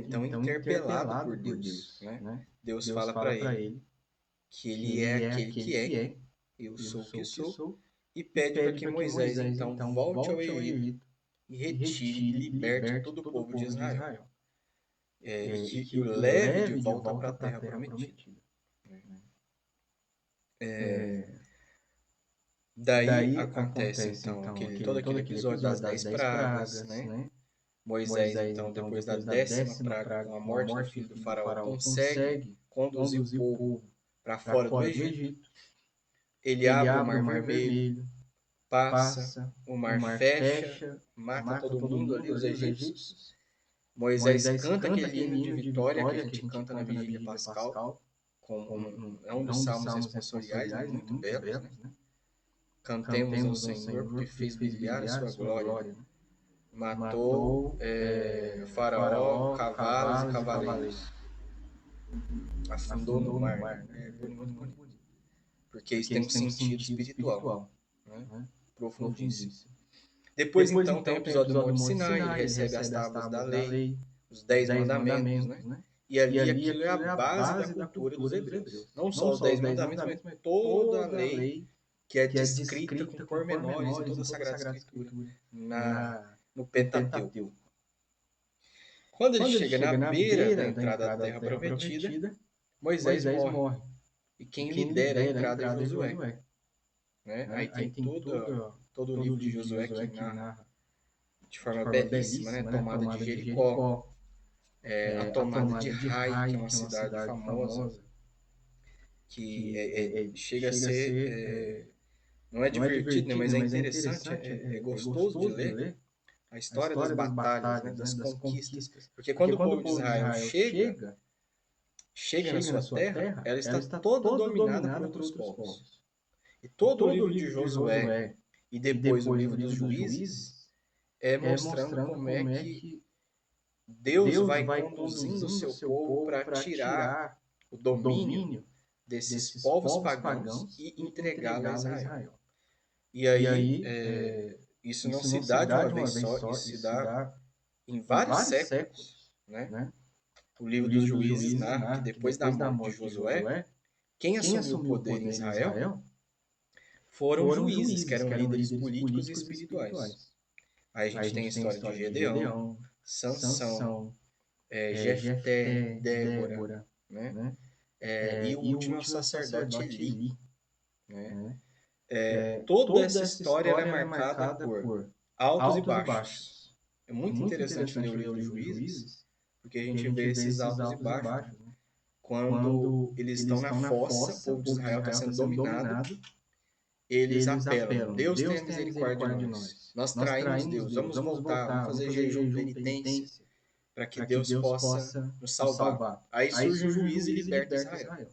então interpelado por Deus. Né? Deus fala para ele que ele é aquele que é, eu sou o que sou, e pede para que Moisés, então, volte ao Egito e retire e liberte todo o povo de Israel. E que o leve de volta para a terra prometida. Daí acontece, então, todo aquele episódio das 10 pragas, né? Moisés, então, depois da 10ª praga, com a morte do filho do faraó, consegue conduzir o povo para fora do Egito. Ele abre o Mar Vermelho, passa, o mar fecha, mata todo mundo ali, os egípcios. Moisés canta aquele hino de vitória que a gente canta na Vigília Pascal, é um dos salmos responsoriais, muito belos, né? Cantemos ao Senhor, porque fez brilhar a sua glória. Matou o faraó, cavalos e cavaleiros. Afundou no mar. É muito bonito. Porque isso tem um sentido espiritual, né? Profundíssimo. Depois, então, tem o episódio do Monte Sinai, ele recebe as tábuas da lei, os 10 mandamentos, né? E ali aquilo é a base da cultura dos hebreus. Não só os 10 mandamentos, mas toda a lei que é descrita com pormenores em toda a Sagrada Escritura no Pentateuco. Quando ele chega na beira da entrada da Terra Prometida, Moisés morre. E quem lidera a entrada é Josué. Né? Aí tem todo o livro de Josué que narra de forma belíssima, né? Tomada de Jericó, a tomada de Ai, que é uma cidade famosa, que chega a ser, não é divertido, né? Mas é interessante, é gostoso de ler a história das batalhas, né? Das conquistas. Porque quando o povo de Israel chega na sua terra, ela está toda dominada por outros povos. E todo o livro de Josué e depois o livro dos Juízes é mostrando como é que Deus vai conduzindo o seu povo para tirar o domínio desses povos pagãos e entregá-lo a Israel. E aí, isso não se dá de uma vez só, isso se dá em vários séculos, né? O livro dos Juízes narra que depois da morte de Josué, quem assumiu o poder em Israel foram juízes, que eram líderes políticos e espirituais. Aí a gente tem a história de Gedeão, Sansão, Jefté, Débora, né? E o último é o sacerdote Eli. Né? Toda essa história é marcada por altos e baixos. É muito interessante ler o livro dos Juízes, porque a gente vê esses altos e baixos. Né? Quando eles estão na fossa, o povo de Israel está sendo dominado, eles apelam: Deus tenha misericórdia de nós. Nós traímos Deus, vamos voltar, vamos fazer jejum, penitência, para que Deus possa nos salvar. Aí surge o juiz e liberta Israel.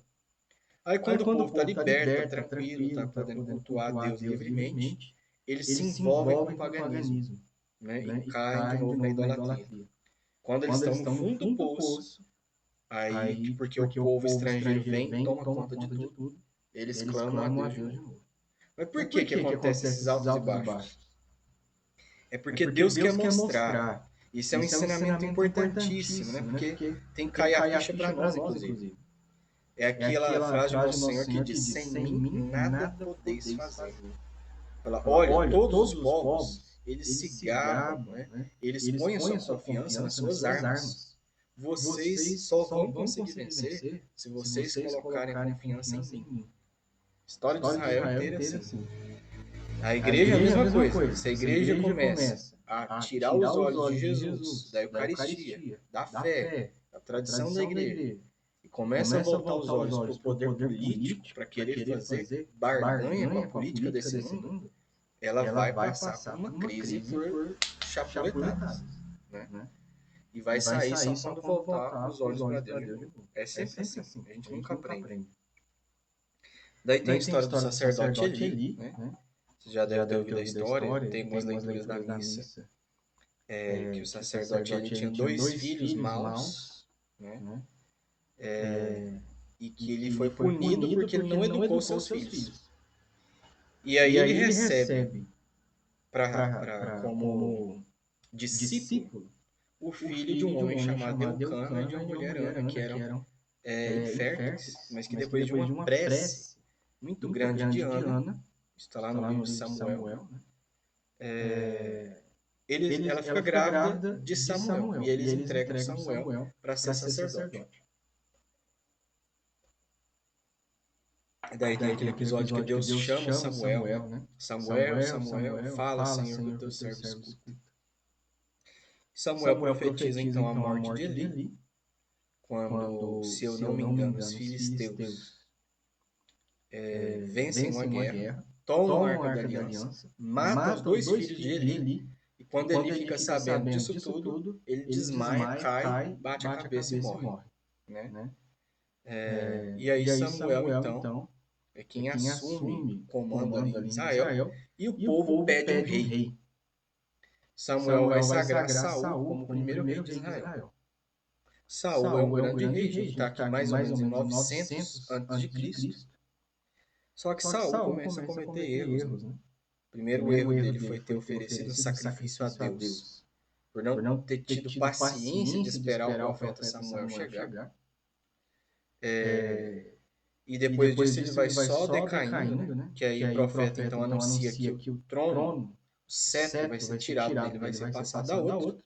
Aí quando o povo está liberto, está tranquilo, está podendo cultuar Deus livremente, eles se envolvem com o paganismo, né? E caem de novo na idolatria. Quando eles estão no fundo do poço, aí, porque o povo estrangeiro vem e toma conta de tudo, eles clamam a Deus de novo. Mas por que acontece esses altos e baixos? É porque Deus quer mostrar. Isso é um ensinamento importantíssimo, né? Porque tem que cair a ficha para nós, inclusive. É aquela frase de Nosso Senhor que diz: sem mim nada podeis fazer. Fala, olha, todos os povos, eles se gabam, né? Eles põem a sua confiança nas suas armas. Vocês só vão conseguir vencer se vocês colocarem confiança em mim. A história de Israel inteira é assim. A igreja é a mesma coisa. Se a igreja começa a tirar os olhos de Jesus, da Eucaristia, da fé, da tradição da igreja, e começa a voltar os olhos para o poder político, para querer fazer barganha com a política desse mundo, ela vai passar por uma crise por chapuletadas, né? E vai sair só quando voltar os olhos para Deus de novo. É sempre assim, a gente nunca aprende. Daí tem a história do sacerdote Eli, né? Você já deve ter ouvido a história, tem algumas leituras da missa, que o sacerdote Eli tinha 2 filhos maus, né? E que ele foi punido porque ele não educou seus filhos. E aí ele recebe como discípulo o filho de um homem chamado Eucana e de uma mulher Ana, que eram inférteis, mas que depois de uma prece muito grande de Ana, está lá no livro de Samuel, ela fica grávida de Samuel, e eles entregam Samuel para ser sacerdote. Daí tem aquele episódio que Deus chama Samuel, né? Samuel, fala, Senhor, que o teu servo escuta. Samuel profetiza então a morte de Eli, quando, se eu não me engano, os filisteus vencem uma guerra, tomam a Arca da Aliança, matam os 2 filhos de Eli, e quando Eli fica sabendo disso tudo, ele desmaia, cai, bate a cabeça e morre. Né? E aí Samuel, então, é quem assume o comando ali em Israel, e o povo pede um rei. Samuel vai sagrar Saul como o primeiro rei de Israel. Saul é um grande rei, a gente está aqui mais ou menos em 900 a.C. Só que Saul começa a cometer erros, né? O primeiro erro dele foi ter oferecido um sacrifício a Deus, por não ter tido paciência de esperar o profeta Samuel chegar. E depois disso ele vai só decaindo, né? Que aí o profeta então anuncia que o trono, o cetro vai ser tirado dele, vai ser passado a outro.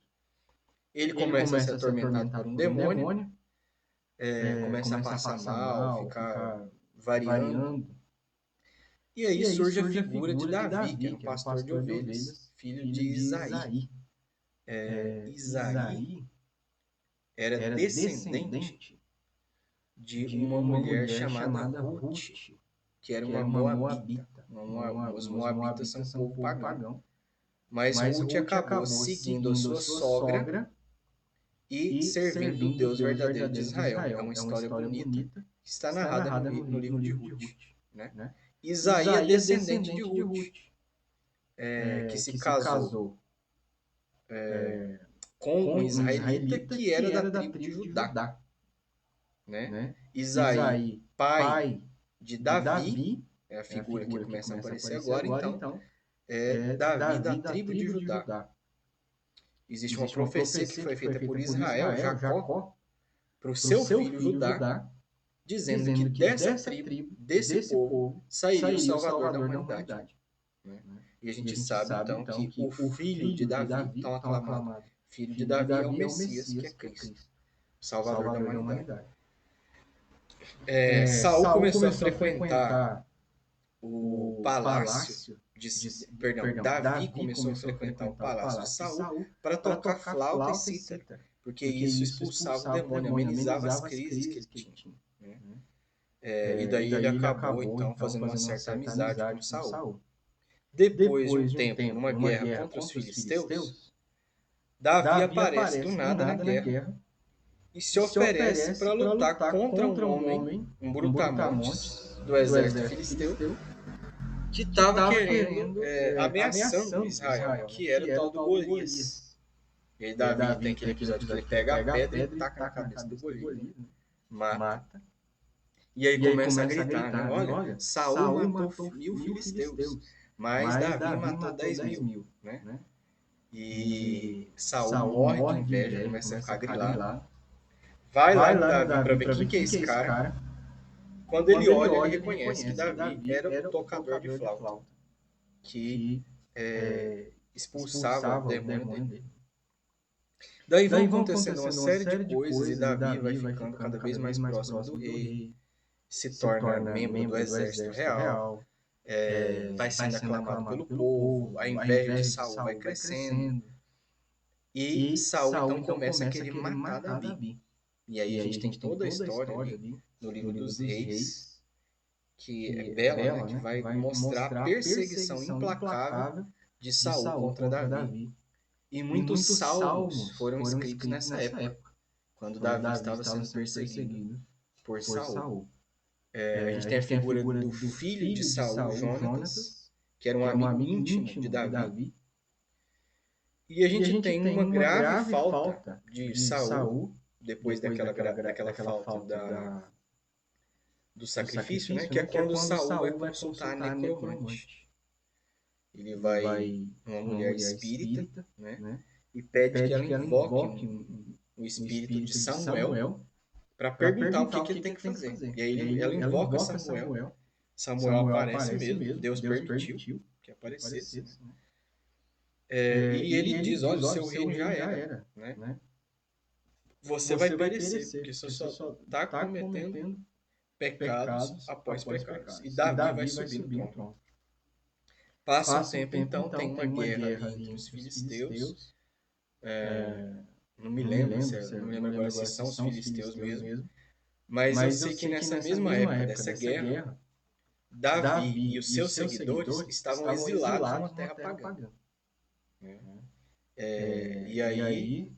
Ele começa a ser atormentado por um demônio, começa a passar mal, ficar variando. E aí surge a figura de Davi, que era um pastor de ovelhas, filho de Isaí. Isaí era descendente de uma mulher chamada Ruth, que era uma moabita. Os moabitas são um povo pagão. Mas Ruth acabou seguindo a sua sogra e servindo o Deus verdadeiro de Israel. É uma história bonita, que está narrada no livro de Ruth. Né? Isaí é descendente de Ruth, que se casou com um israelita que era da tribo de Judá. Né? Isaí, pai de Davi, é a figura que começa a aparecer agora, então, Davi da tribo de Judá. Existe uma profecia que foi feita por Israel, Jacó, para o seu filho Judá, dizendo que dessa tribo, desse povo, sairia o Salvador da humanidade. Né? E a gente sabe, então, que o filho de Davi, tão aclamado, filho de Davi é o Messias, que é Cristo, Salvador da humanidade. Saul começou a frequentar o palácio Davi começou a frequentar o palácio de Saul para tocar flauta e cítara, porque isso expulsava o demônio, amenizava as crises que ele tinha. Né? E daí ele acabou, então, fazendo uma certa amizade com Saul. Depois de um tempo, numa guerra contra os filisteus, Davi aparece do nada na guerra e se oferece para lutar contra um homem, um brutamontes do exército filisteu, que estava querendo, ameaçando Israel, que era o tal do Golias. E aí Davi tem aquele episódio que ele pega a pedra e taca na cabeça do Golias, mata. E aí começa a gritar, né? Olha, Saul matou 1000 filisteus, mas Davi matou 10.000, né? E Saul morre de inveja, começa a ficar grilado. Vai lá no Davi para ver quem que é esse cara. Quando ele olha, ele reconhece que Davi era o tocador de flauta, que expulsava o demônio dele. Daí vão acontecendo uma série de coisas e Davi vai ficando cada vez mais próximo do rei, se torna membro do exército real, vai sendo aclamado pelo povo, a inveja de Saul vai crescendo, e Saul então começa a querer matar Davi. E aí a gente tem toda a história ali no livro dos Reis, que é bela, né, que vai mostrar a perseguição implacável de Saul contra Davi. E muitos salmos foram escritos nessa época, quando Davi estava sendo perseguido por Saul. A gente tem a figura do filho de Saul, Jonatas, que era um amigo íntimo de Davi. E a gente tem uma grave falta de Saul, depois daquela falta do sacrifício, né? Que é quando Saul vai consultar a necromante. Ele vai numa mulher espírita, né? E pede que ela invoque o espírito de Samuel para perguntar o que ele tem que fazer. E aí ela invoca Samuel. Samuel aparece mesmo, Deus permitiu que aparecesse, né? E ele diz, olha, o seu reino já era, né? Você vai perecer, porque você só está cometendo pecados após pecados. E Davi vai subir no trono. Passa um tempo, então, tem uma guerra ali entre os filisteus. Não me lembro agora se são os filisteus mesmo. Mas eu sei que nessa mesma época dessa guerra, Davi e os seus seguidores estavam exilados numa terra pagã. E aí,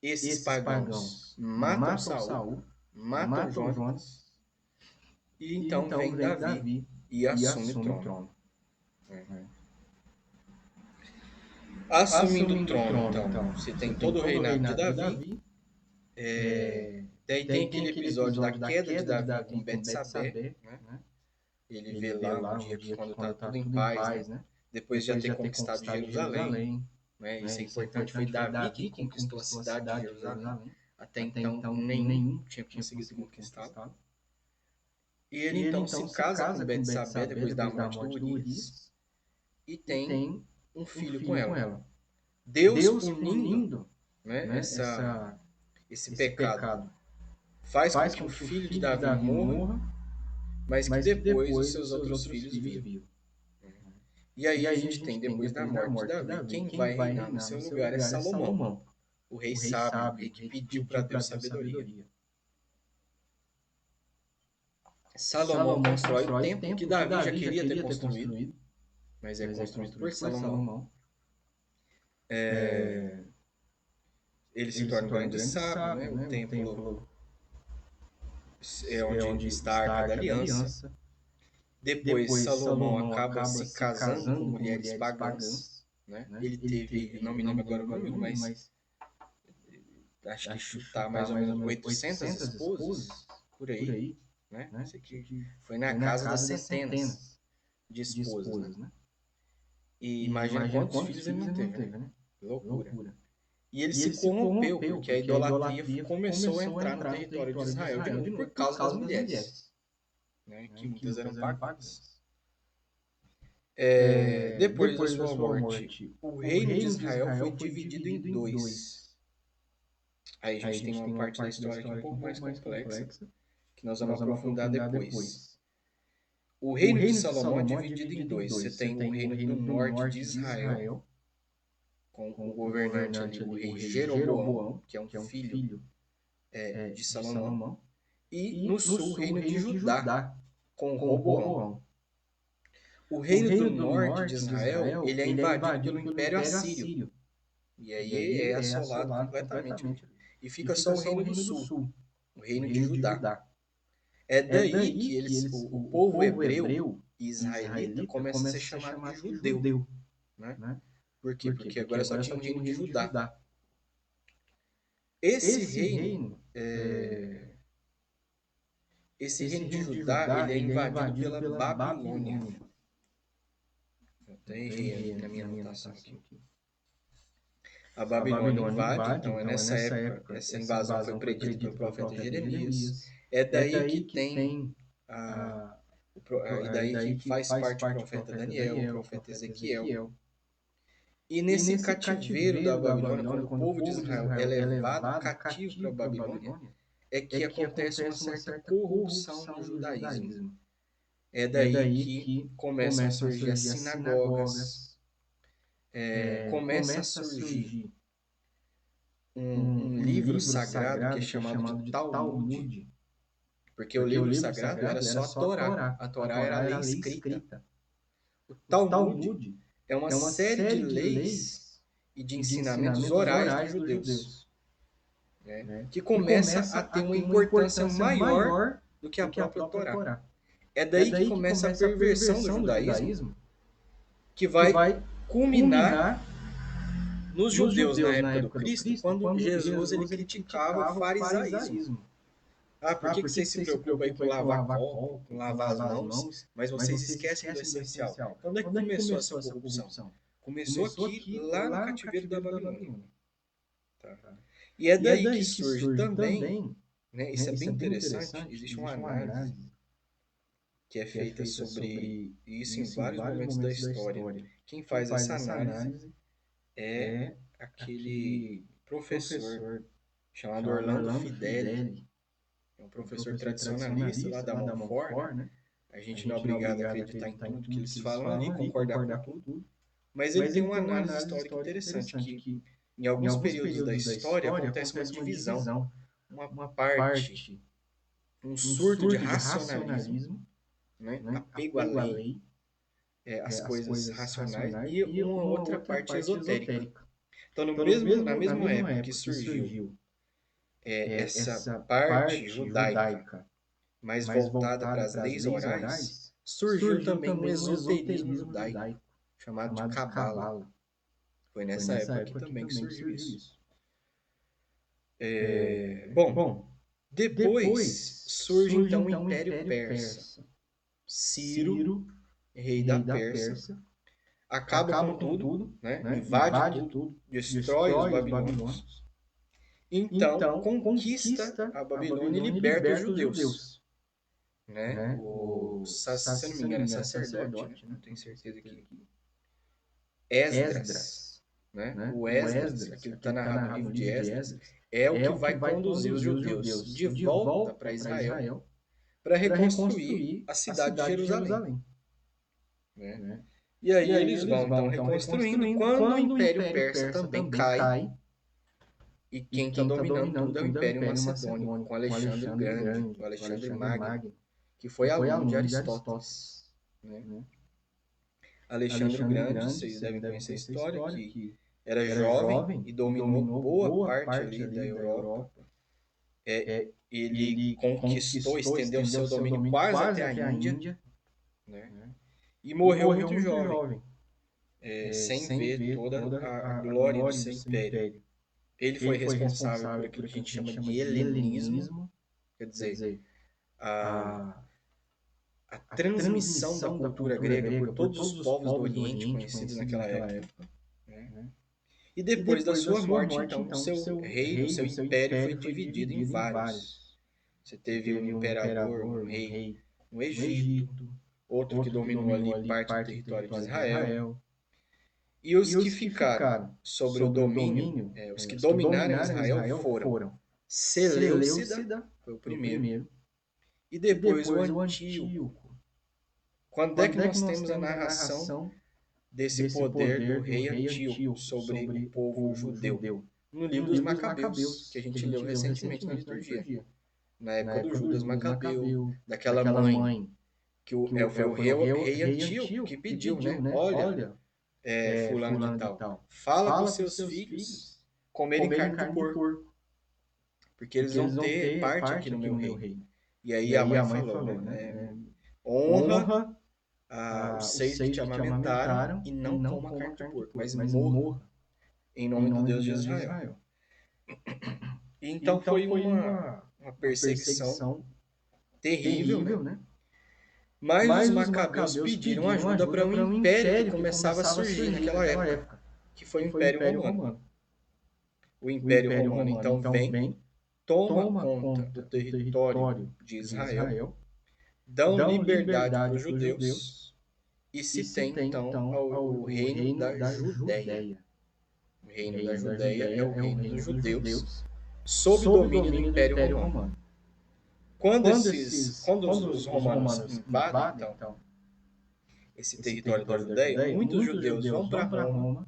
esses pagãos matam Saul, matam Jonatas, e então vem Davi e assume o trono. Assumindo o trono, então, você tem todo o reinado de Davi. Daí tem aquele episódio da queda de Davi com Betsabé, né? Ele vê lá um dia que quando está tudo em paz, né? Depois de já ter conquistado Jerusalém, né? Isso é importante, foi Davi quem conquistou a cidade de Jerusalém. Até então, nenhum tinha conseguido conquistá-la. E ele então se casa com Betsabé depois da morte do Urias e tem um filho com ela. Deus punindo, né, esse pecado faz com que o filho de Davi morra, mas que depois os seus outros filhos vivam. E aí a gente tem, depois da morte de Davi, quem vai reinar no seu lugar é Salomão, o rei sábio, o rei que pediu para Deus sabedoria. Salomão constrói o templo que Davi já queria ter construído, mas é construído por Salomão. Ele se torna um grande sábio, né? O templo é onde está a Arca da Aliança. Depois Salomão acaba se casando com mulheres pagãs, né? Ele teve, não me lembro agora o número, mas acho que chutar mais ou menos 800 esposas, por aí, né? Isso aqui foi na casa das centenas de esposas, né? E imagina quantos filhos ele não teve, né? Loucura. E ele se corrompeu, porque a idolatria começou a entrar no território de Israel de novo por causa das mulheres, né? Que muitas eram pagãs. Depois da sua morte, o reino de Israel foi dividido em dois. Aí a gente tem uma parte da história aqui um pouco mais complexa, que nós vamos aprofundar depois. O reino de Salomão é dividido em dois. Você tem o reino do norte de Israel, com o governante ali, o rei Jeroboão, que é um filho de Salomão, e no sul o reino de Judá, com Roboão. O reino do norte de Israel, ele é invadido pelo Império Assírio, e aí é assolado completamente. E fica só o reino do sul, o reino de Judá. É daí que o povo hebreu e israelita começa a ser chamado de judeu, né? Por quê? Porque agora só tinha o reino de Judá. Esse reino de Judá, ele é invadido pela Babilônia. Eu até errei na minha anotação aqui. A Babilônia invade, então é nessa época, essa invasão foi predita pelo profeta Jeremias. É daí que tem e daí que faz parte o profeta Daniel, o profeta Ezequiel. E nesse cativeiro da Babilônia, quando o povo de Israel é levado cativo para a Babilônia, é que acontece uma certa corrupção do judaísmo. É daí que começam a surgir as sinagogas, começa a surgir um livro sagrado que é chamado de Talmud, porque o livro sagrado era só a Torá era a lei escrita. O Talmud é uma série de leis e de ensinamentos orais dos judeus, né, que começa a ter uma importância maior do que a própria Torá. É daí que começa a perversão do judaísmo, que vai culminar nos judeus na época do Cristo, quando Jesus ele criticava o farisaísmo. Ah, por que vocês se preocupam aí com lavar copo, com lavar as mãos, mas vocês esquecem do essencial? Quando é que começou essa corrupção? Começou aqui, lá no cativeiro da Babilônia. Tá? E é daí que surge também, né, isso é bem interessante, existe uma análise que é feita sobre isso em vários momentos da história. Quem faz essa análise é aquele professor chamado Orlando Fideli. É um professor tradicionalista lá da Monfort, né? A gente não é obrigado a acreditar em tudo que eles falam ali, concordar com tudo. Mas ele tem uma análise histórica interessante, que em alguns períodos da história acontece uma divisão, uma parte, um surto de racionalismo, né? Apego à lei, as coisas racionais, e uma outra parte esotérica. Então, na mesma época que surgiu essa parte judaica, mais voltada para as leis orais, surgiu também um esoterismo judaico, chamado de Cabala. Foi nessa época que também surgiu isso. Bom, depois surge então o Império Persa. Ciro, rei da Pérsia, acaba com tudo, né? Invade tudo, destrói os babilônios. Então, conquista a Babilônia e liberta os judeus. Né? Se não me engano, é sacerdote, né? Não tenho certeza aqui. Esdras. Né? O Esdras, aquilo que está narrado no livro de Esdras, é o que vai conduzir os judeus de volta para Israel para reconstruir a cidade de Jerusalém. Né? E aí eles vão então reconstruindo, e quando o Império Persa também cai, e quem está dominando tudo é o Império Macedônico, com Alexandre o Grande, o Alexandre Magno, que foi aluno de Aristóteles. Né? Alexandre o Grande, vocês devem conhecer a história, que era jovem e dominou boa parte ali da Europa. Ele conquistou, estendeu seu domínio quase até a Índia, né? E morreu muito jovem, sem ver toda a glória do seu império. Ele foi responsável por aquilo que a gente chama de helenismo, quer dizer, a transmissão da cultura grega por todos os povos do Oriente conhecidos naquela época. Né? E depois da sua morte, então, o seu reino, o seu império foi dividido em vários. Você teve um imperador, um rei no Egito, outro que dominou ali parte do território de Israel. E os que ficaram sobre o domínio, os que dominaram Israel foram Seleucida, foi o primeiro, e depois o Antíoco. Quando é que nós temos a narração desse poder do rei Antíoco sobre o povo judeu? No livro dos Macabeus, que a gente leu recentemente na liturgia. Na época do Judas Macabeu, daquela mãe, que foi o rei Antíoco que pediu, né? Olha, fulano de tal, fala para os seus filhos comerem carne de porco, porque eles vão ter parte aqui no meu reino. E aí a mãe falou, né? Honra os seios que te amamentaram e não coma carne de porco, mas morra em nome do Deus de Israel. Então foi uma perseguição terrível, né? Mas os Macabeus pediram ajuda para um império que começava a surgir naquela época, que foi o Império Romano. O Império Romano então vem, toma conta do território de Israel, dão liberdade para os judeus, e se tem então o reino da Judéia. O reino da Judéia é o reino dos judeus, sob o domínio do Império Romano. Quando os romanos invadem, então, esse território da Judéia, muitos judeus vão para Roma,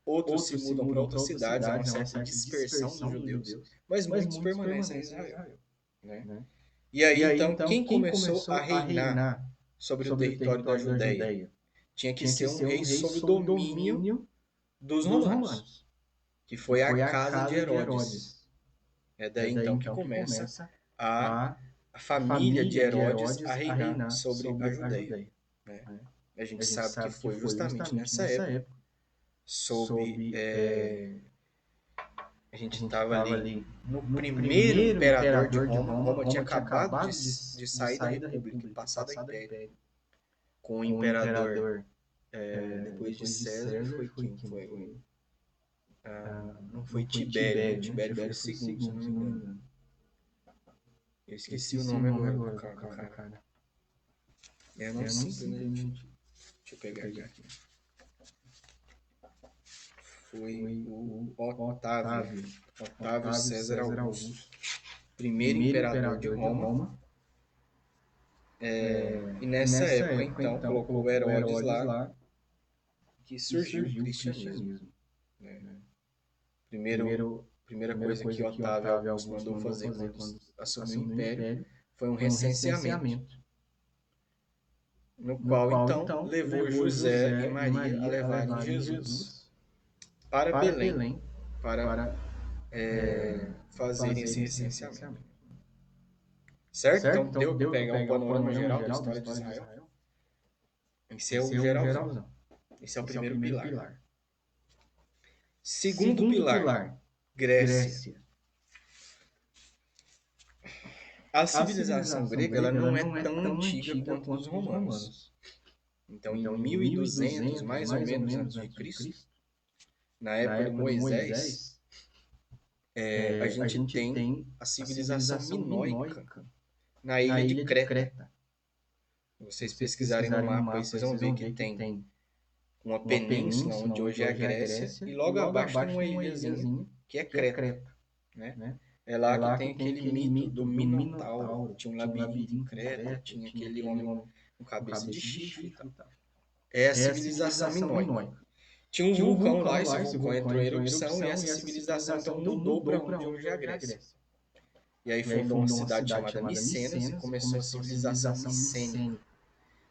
outros se mudam para outras cidades, há uma certa dispersão dos judeus, mas muitos permanecem em Israel. Né? E aí, então, quem começou a reinar sobre o território da Judéia? Tinha que ser um rei sob o domínio dos romanos, que foi a casa de Herodes. É daí, então, que começa a família de Herodes a reinar sobre a Judéia. Né? A gente sabe que foi justamente nessa época, a gente estava ali no primeiro imperador de Roma. Roma tinha acabado de sair da República e passar do Império. Com o imperador, depois de César, foi quem? Não foi Tibério, né? Tibério foi o segundo, se eu não me engano. Eu esqueci o nome agora do cara. É nome simplesmente. Deixa eu pegar aqui. Foi o Otávio César Augusto, primeiro imperador de Roma. E nessa época, então, colocou Herodes lá, que surgiu o cristianismo. Né? Primeira coisa que Otávio Augusto mandou fazer quando assumiu o Império foi um recenseamento, no qual, então, levou José e Maria a levarem Jesus para Belém, para fazerem esse recenseamento. Certo? Então, deu para pegar um panorama geral da história de Israel? Esse é o geralzão. Esse é o primeiro pilar. Segundo pilar, Grécia. A civilização grega ela não é tão antiga quanto os romanos. Então, em 1200, mais ou menos, antes de Cristo, na época do Moisés, a gente tem a civilização minoica na ilha de Creta. Se vocês pesquisarem no mapa, aí vocês vão ver que tem uma península, onde hoje é a Grécia, e logo abaixo tem uma ilhazinha, que é Creta. Né? É lá que tem aquele mito do Minotauro. Tinha um labirinto em Creta, tinha aquele homem com cabeça de chifre e tal. É a civilização minoica. Tinha um vulcão lá, esse vulcão entrou em erupção, e essa civilização então mudou para onde hoje é a Grécia. E aí fundou uma cidade chamada Micenas e começou a civilização micênica.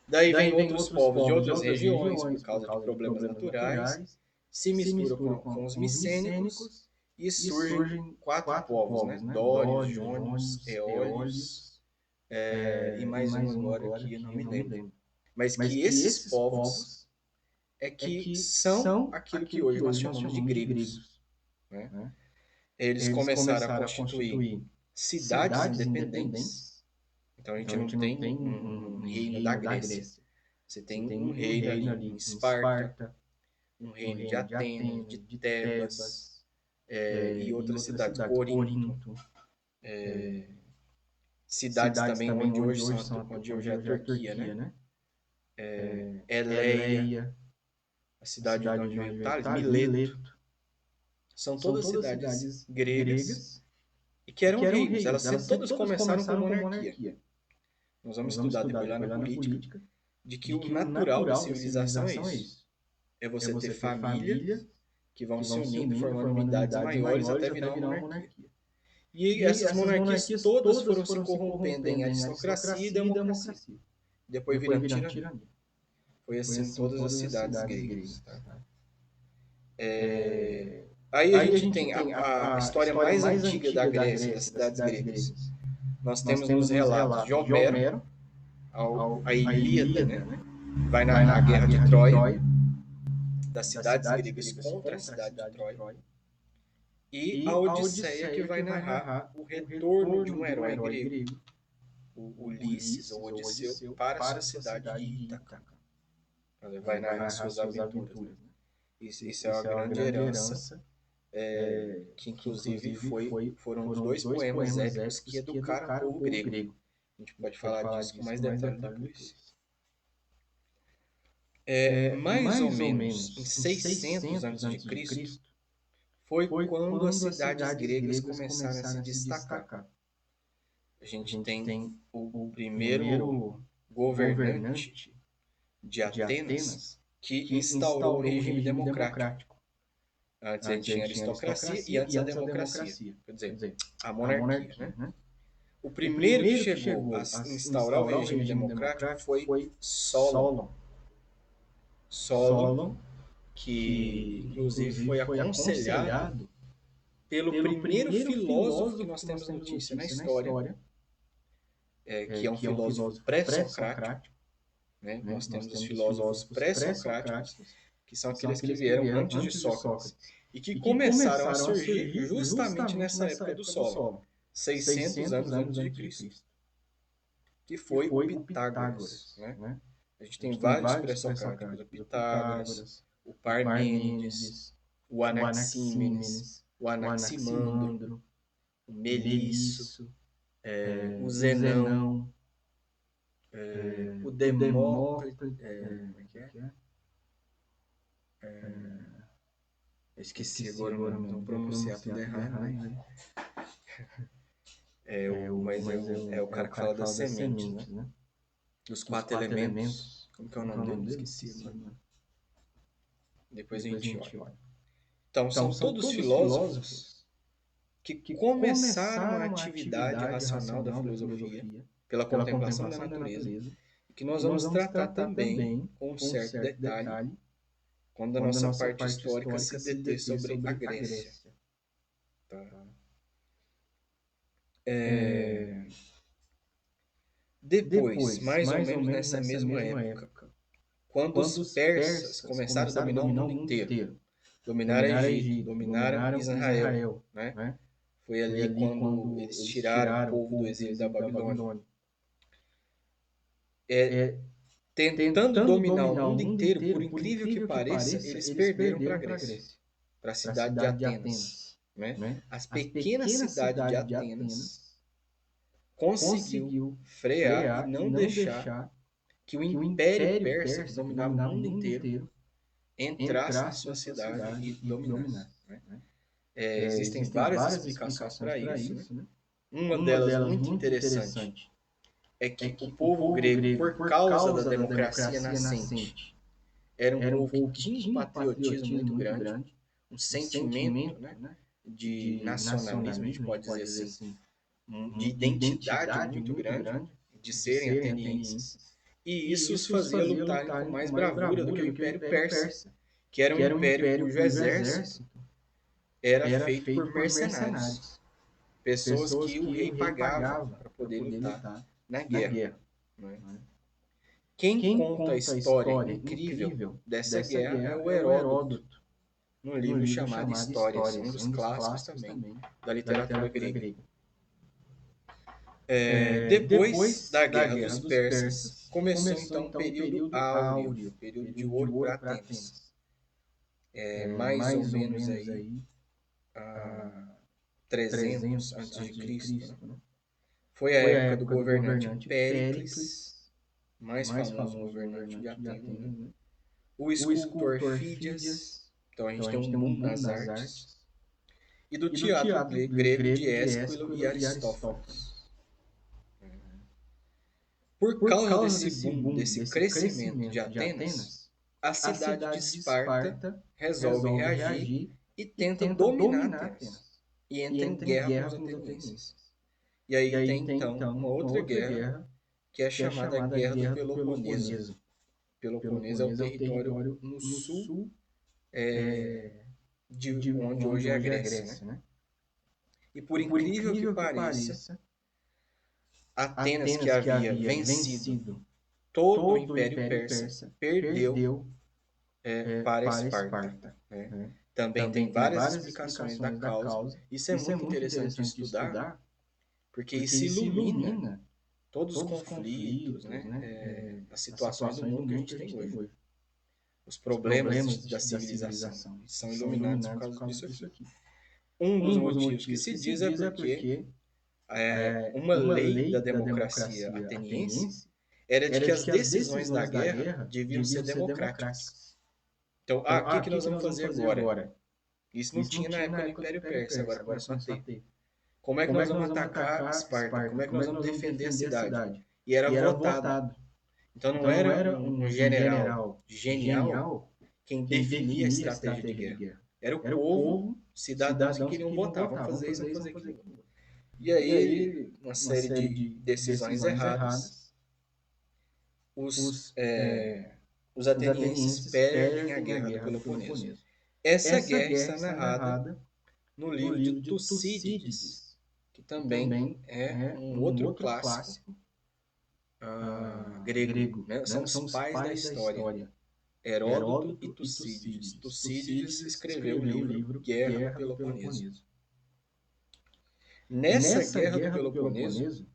Daí vem outros povos de outras regiões, por causa de problemas naturais, se misturam com os micênicos e surgem 4 povos, né? Dórios, Jônios, Eólios, e mais um agora que eu não me lembro. Mas que esses povos que são aquilo que hoje nós chamamos de gregos. Né? Eles começaram a constituir cidades independentes. Então a gente não tem um reino da Grécia. Você tem um reino ali em Esparta, um reino de Atenas, de Tebas, e outras cidades, Corinto, cidades também onde hoje é a Turquia, né? Eleia, a cidade onde veio Tales, Mileto. São todas cidades gregas e que eram reinos. Elas todas começaram com monarquia. Nós vamos estudar depois lá na política de que o natural da civilização é isso. É você ter famílias que vão se unindo, formando unidades maiores até virar uma monarquia. E essas monarquias todas foram se corrompendo em aristocracia e democracia. Depois virando tirania. Foi assim em todas as cidades gregas. Tá? Aí a gente tem a história mais antiga da Grécia, das cidades gregas. Nós temos nos relatos de Homero, a Ilíada, né? Vai narrar a guerra de Troia, das cidades gregas contra a cidade de Troia. E a Odisseia, que vai narrar o retorno de um herói grego, o Ulisses ou Odisseu, para a sua cidade de Ítaca. Ele vai narrar suas aventuras. Né? Isso é uma grande herança, que inclusive foram os 2 poemas épicos que educaram o povo grego. A gente pode falar disso com mais detalhe depois. Mais ou menos em 600 a.C., foi quando as cidades gregas começaram a se destacar. a gente tem o primeiro governante de Atenas que instaurou o regime democrático. Antes a gente tinha aristocracia e antes a democracia. Quer dizer, a monarquia, né? O primeiro que chegou a instaurar o regime democrático foi Solon. Solon, que inclusive foi aconselhado pelo primeiro filósofo que nós temos notícia na história, que é um filósofo pré-socrático. Né? Nós temos os filósofos pré-socráticos, que são aqueles que vieram antes de Sócrates, e que começaram a surgir justamente nessa época do Solon, 600 anos antes de Cristo, que foi o Pitágoras. Né? A gente tem vários pré-socráticos, o Pitágoras, o Parmênides, o Anaxímenes, o Anaximandro, o Melisso, o Zenão, o Demócrito, como é que é? Eu esqueci agora o nome, não pronunciar tudo errado. Né? É o cara que fala das sementes, né? Dos 4 elementos. Como que é o nome dele? Esqueci agora. Depois a gente olha. Então, são todos filósofos que começaram a atividade racional da filosofia pela contemplação da natureza, que nós vamos tratar também com um certo detalhe quando a nossa parte histórica se deter sobre a Grécia. Tá? Depois, mais ou menos nessa mesma época, quando os persas começaram a dominar o mundo inteiro, dominaram Egito, dominaram Israel, né? Foi ali quando eles tiraram o povo do exílio da Babilônia. Tentando dominar o mundo inteiro, por incrível que pareça, eles perderam para a Grécia, para a cidade de Atenas. Né? A pequena cidade de Atenas conseguiu frear e não deixar que o Império Persa, que dominava o mundo inteiro, entrasse na sua cidade e dominasse. Né? Existem várias explicações para isso. Né? Uma delas muito interessante é que o povo grego, por causa da democracia nascente, era um povo que tinha um patriotismo muito grande, um sentimento, né, de nacionalismo, a gente pode dizer assim, de identidade muito grande, de serem atenienses, e isso os fazia lutarem com mais bravura do que o Império Persa, que era um império cujo exército era feito por mercenários, pessoas que o rei pagava para poder lutar na guerra. Né? Quem conta a história incrível dessa guerra é o Heródoto, num livro chamado Histórias, um dos clássicos também da literatura grega. Depois da Guerra dos Persas, começou então o período áureo, período de ouro para Atenas. Mais ou menos aí 300 a.C. Né? Foi a época do governante Péricles, mais famoso governante de Atenas. Né? O escultor Fídias, então a gente tem um boom nas artes, e do teatro grego de Ésquilo e Aristófanes. Por causa desse boom, desse crescimento de Atenas, a cidade de Esparta resolve reagir e tenta dominar Atenas. E entra em guerra com os atenienses. E aí tem então uma outra guerra, que é chamada Guerra do Peloponeso. Peloponeso é o território no sul de onde hoje é a Grécia. Né? E por incrível que pareça, Atenas, que havia vencido todo o Império Persa, perdeu para Esparta. Né? Também tem várias explicações da causa. Isso é muito interessante de estudar, porque isso ilumina todos os conflitos, né? As situações do mundo que a gente tem hoje. Os problemas da civilização são iluminados por causa disso aqui. Um dos motivos que se diz é porque uma lei da democracia ateniense era de que as decisões da guerra deviam ser democráticas. Então, o que nós vamos fazer agora? Isso não tinha na época do Império Persa, agora começou a ter. como é que nós vamos atacar Esparta? Como é que nós vamos defender a cidade? E era votado. Então não era um general genial quem definia a estratégia de guerra. Era o povo, cidadãos que queriam votar. Vamos fazer isso, vamos fazer aquilo. E aí, uma série de decisões erradas, os atenienses perdem a guerra do Peloponeso. Essa guerra está narrada no livro de Tucídides, que também é um outro clássico grego, né? São os pais da história, Heródoto e Tucídides. Tucídides escreveu o livro Guerra do Peloponeso. Nessa Guerra do Peloponeso,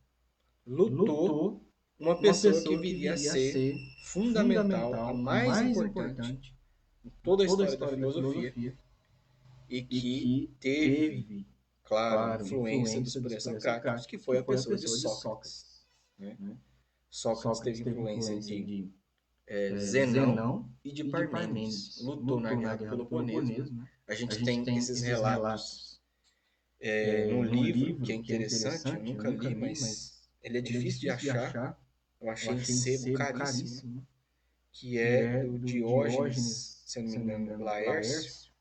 lutou uma pessoa que viria a ser fundamental, a mais importante em toda a história da filosofia e que teve, claro, influência dos pré-socráticos, que foi a pessoa de Sócrates. Né? Sócrates teve influência de Zenão e de Parmênides. Lutou na Guerra do Peloponeso. Né? A gente tem esses relatos no livro, que é interessante, eu nunca li, mas ele é difícil de achar. Eu achei em sebo caríssimo, que é do Diógenes, se eu não me engano, Laércio,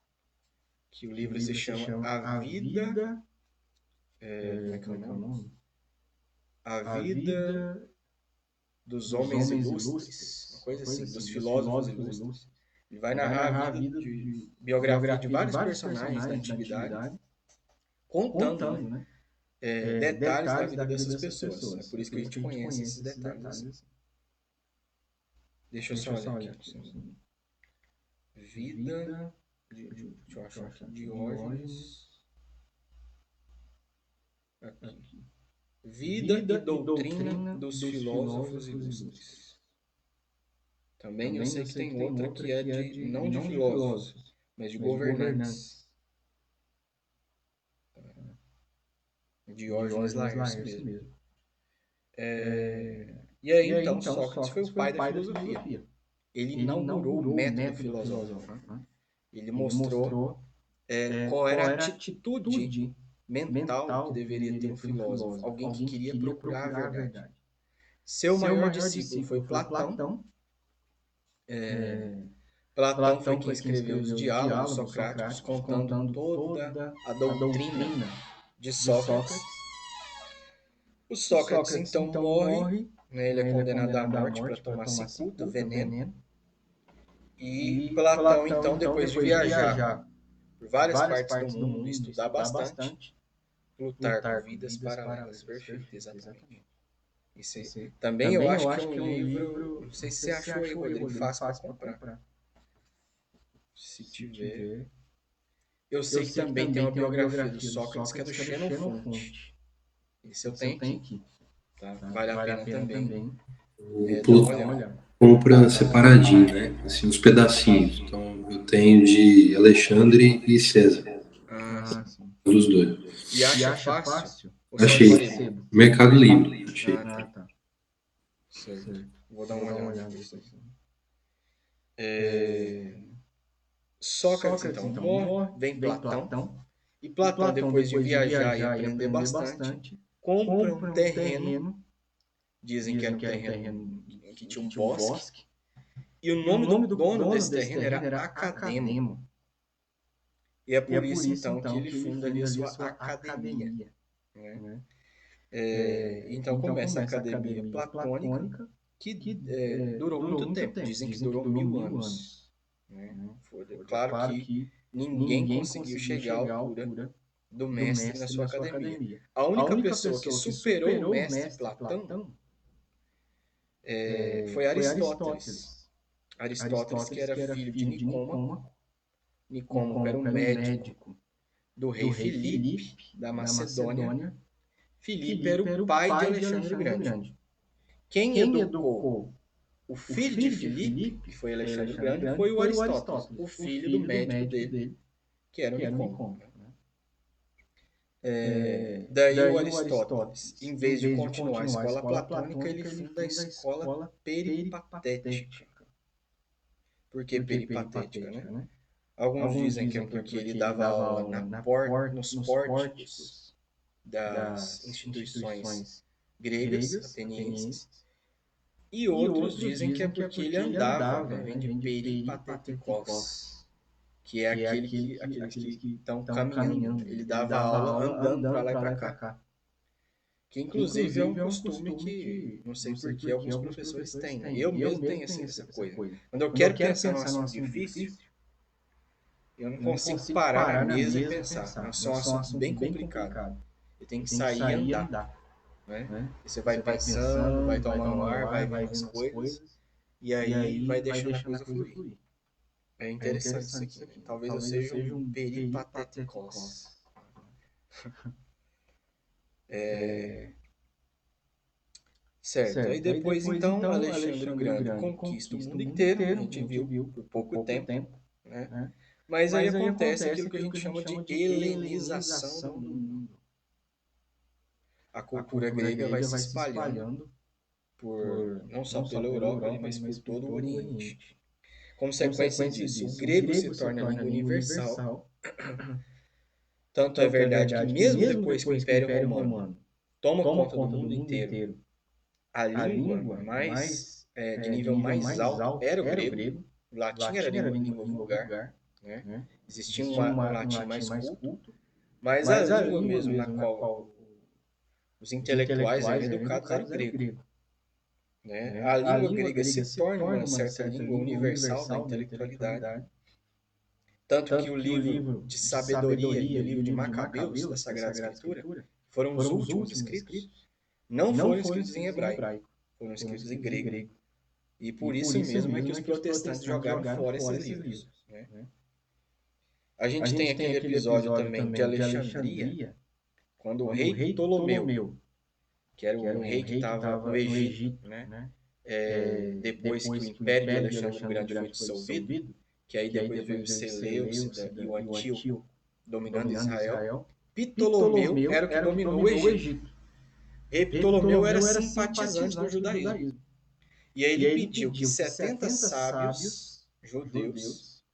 que o livro se chama A Vida... como é que é o nome? A Vida dos Homens Ilustres, uma coisa assim, dos filósofos ilustres. Ele vai narrar a vida de biografia de vários personagens da antiguidade, contando, né, detalhes da vida dessas pessoas. É por isso que a gente conhece esses detalhes assim. Deixa eu só olhar aqui. Vida... Deixa eu achar aqui. Diógenes... Aqui. Vida e doutrina dos filósofos ilustres. Também eu sei que tem outra que é não de filósofos, mas de governantes. Diógenes Laércio mesmo. E aí, então, Sócrates foi o pai da filosofia. Ele inaugurou o método filosófico. Ele mostrou qual era a atitude mental que deveria ter um filósofo, alguém que queria procurar a verdade. Seu maior discípulo foi Platão. Platão foi quem escreveu os diálogos socráticos, contando toda a doutrina de Sócrates. O Sócrates, então, morre, né? Ele é condenado à morte para tomar cicuta, veneno. E Platão, então, depois de viajar por várias partes do mundo, estudar bastante, lutar com vidas paralelas. Perfeito, exatamente. Esse também eu acho que é um livro, não sei se você achou aí, Rodrigo, fácil para comprar. Se tiver. Eu sei que também tem uma biografia do Sócrates que é do Xenofonte. Esse eu tenho aqui. Tá? Vale a pena também. Compra separadinho, né? Assim, uns pedacinhos. Então, eu tenho de Alexandre e César. Sim. Dos dois. E acha fácil? Achei. Mercado Livre. Achei. Tá. Certo. Vou dar uma olhada nisso aqui. Sócrates, então, morre, vem Platão. E Platão, depois de viajar e aprender bastante, compra um terreno. Dizem que era um terreno que tinha um bosque. E o nome do dono desse terreno era Academo. E é por isso, então, que ele funda ali a sua academia. Né? Então começa a academia platônica, que durou muito tempo. Dizem que durou 1000 anos. Né? Claro que ninguém conseguiu chegar à altura do mestre na sua academia. A única pessoa que superou o mestre Platão foi Aristóteles. Aristóteles, que era filho de Nicômaco. Nicômaco era um médico do rei Filipe, da Macedônia. Filipe era o pai de Alexandre o Grande. Quem educou o filho de Filipe, que foi Alexandre o Grande, foi o Aristóteles, o filho do médico dele, que era o Nicômaco. Daí o Aristóteles, em vez de continuar a escola platônica, ele funda a escola peripatética. Por que peripatética, né? Alguns dizem que é porque ele dava aula nos pórticos das instituições gregas, atenienses, e outros dizem que é porque ele andava, né? Vem de peripatetikos, que é aqueles que estão caminhando. Ele dava aula andando para lá e para cá. Que inclusive é um costume que, não sei por que, alguns professores têm, né? Eu mesmo tenho essa coisa. Quando eu quero pensar num assunto difícil, eu não consigo parar na mesa e pensar. Isso é um assunto bem complicado. Eu tenho que sair e andar, né? E você vai pensando, vai tomando ar, vai vendo as coisas, e aí vai deixando a coisa fluir. É interessante isso aqui, né? Talvez eu seja um peripatetikos. Certo. Aí depois, então, Alexandre o Grande conquista o mundo inteiro, a gente viu, por pouco tempo, né? Mas aí acontece aquilo que a gente chama de helenização do mundo. A cultura grega vai se espalhando não só pela Europa, mas por todo o Oriente. Consequência disso, o grego se torna a língua universal. Tanto é verdade que mesmo depois que o Império Romano toma conta do mundo inteiro, a língua de nível mais alto era o grego. O latim era a língua vulgar, né? Existia um latim mais culto, mas a língua mesmo na qual os intelectuais eram educados era o grego. Né? A língua grega se torna uma certa língua universal da intelectualidade. Tanto que o livro de sabedoria e o livro de Macabeus, da Sagrada Escritura, foram os últimos escritos, não foram escritos em hebraico, foram escritos em grego. E por isso mesmo é que os protestantes jogaram fora esses livros. Né? A gente tem aquele episódio também de Alexandria, quando o rei Ptolomeu, que era o rei que estava no Egito, né? Depois que o Império de Alexandre o Grande foi dissolvido, que aí depois veio o Seleucida e o Antíoco dominando Israel, Ptolomeu era o que dominou o Egito. Rei Ptolomeu era simpatizante do judaísmo. E aí ele pediu que 70 sábios judeus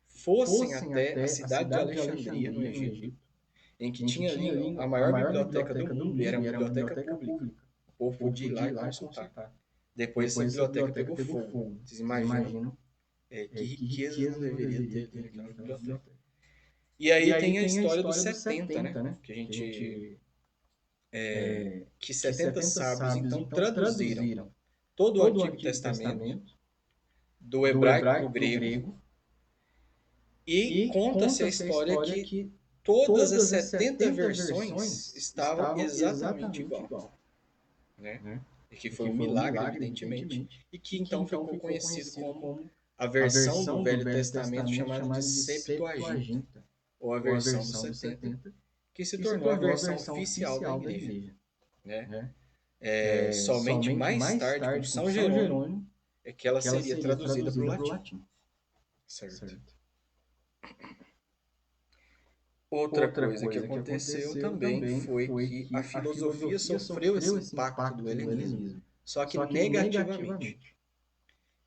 fossem até a cidade de Alexandria, no Egito, em que tinha ali a maior biblioteca do mundo, e era uma biblioteca pública. O povo podia ir lá e consultar. Depois essa biblioteca pegou fogo. Vocês imaginam que riqueza não deveria ter naquela biblioteca. E aí tem a história dos 70, né? Que a gente... que 70 sábios, então, traduziram todo o Antigo Testamento do hebraico para o grego, e conta-se a história que todas as 70 versões estavam exatamente igual. Né? E que foi um milagre, evidentemente, e que então ficou conhecido como a versão do Velho Testamento chamada de Septuaginta, ou a versão dos 70, que se tornou a versão oficial da igreja. Né? Somente mais tarde, com São Jerônimo, é que ela seria traduzida para o latim. Certo. Outra coisa que aconteceu também foi que a filosofia sofreu esse impacto do helenismo, só que negativamente.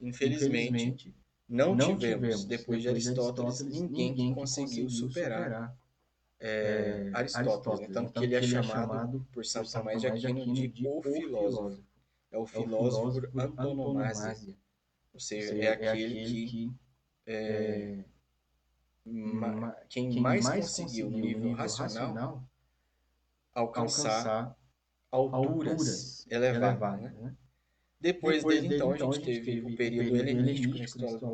Infelizmente, não tivemos, depois de Aristóteles, ninguém que conseguiu superar Aristóteles. Né? Tanto que ele é chamado por Santo Tomás de Aquino de o filósofo. É o filósofo por antonomasia. Ou seja, é aquele que quem mais conseguiu, no nível racional, alcançar alturas elevadas. Né? Depois dele, então, a gente teve o período helenístico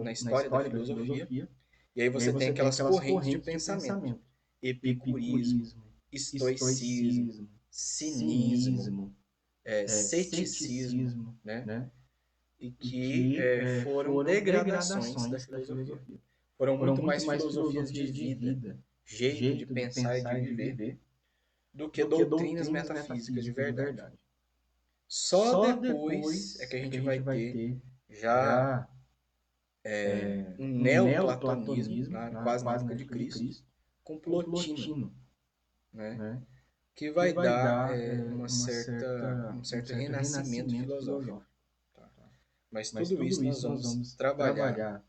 na história da filosofia. E aí você tem aquelas correntes de pensamento. Epicurismo, estoicismo, cinismo, ceticismo, né? E que foram degradações da filosofia. Foram muito mais filosofias de vida, jeito de pensar e de viver, do que doutrinas metafísicas de verdade. Só depois é que a gente vai ter já um neoplatonismo, quase na época de Cristo, com Plotino, né? Que vai dar um certo renascimento filosófico. Tá? Mas tudo isso nós vamos trabalhar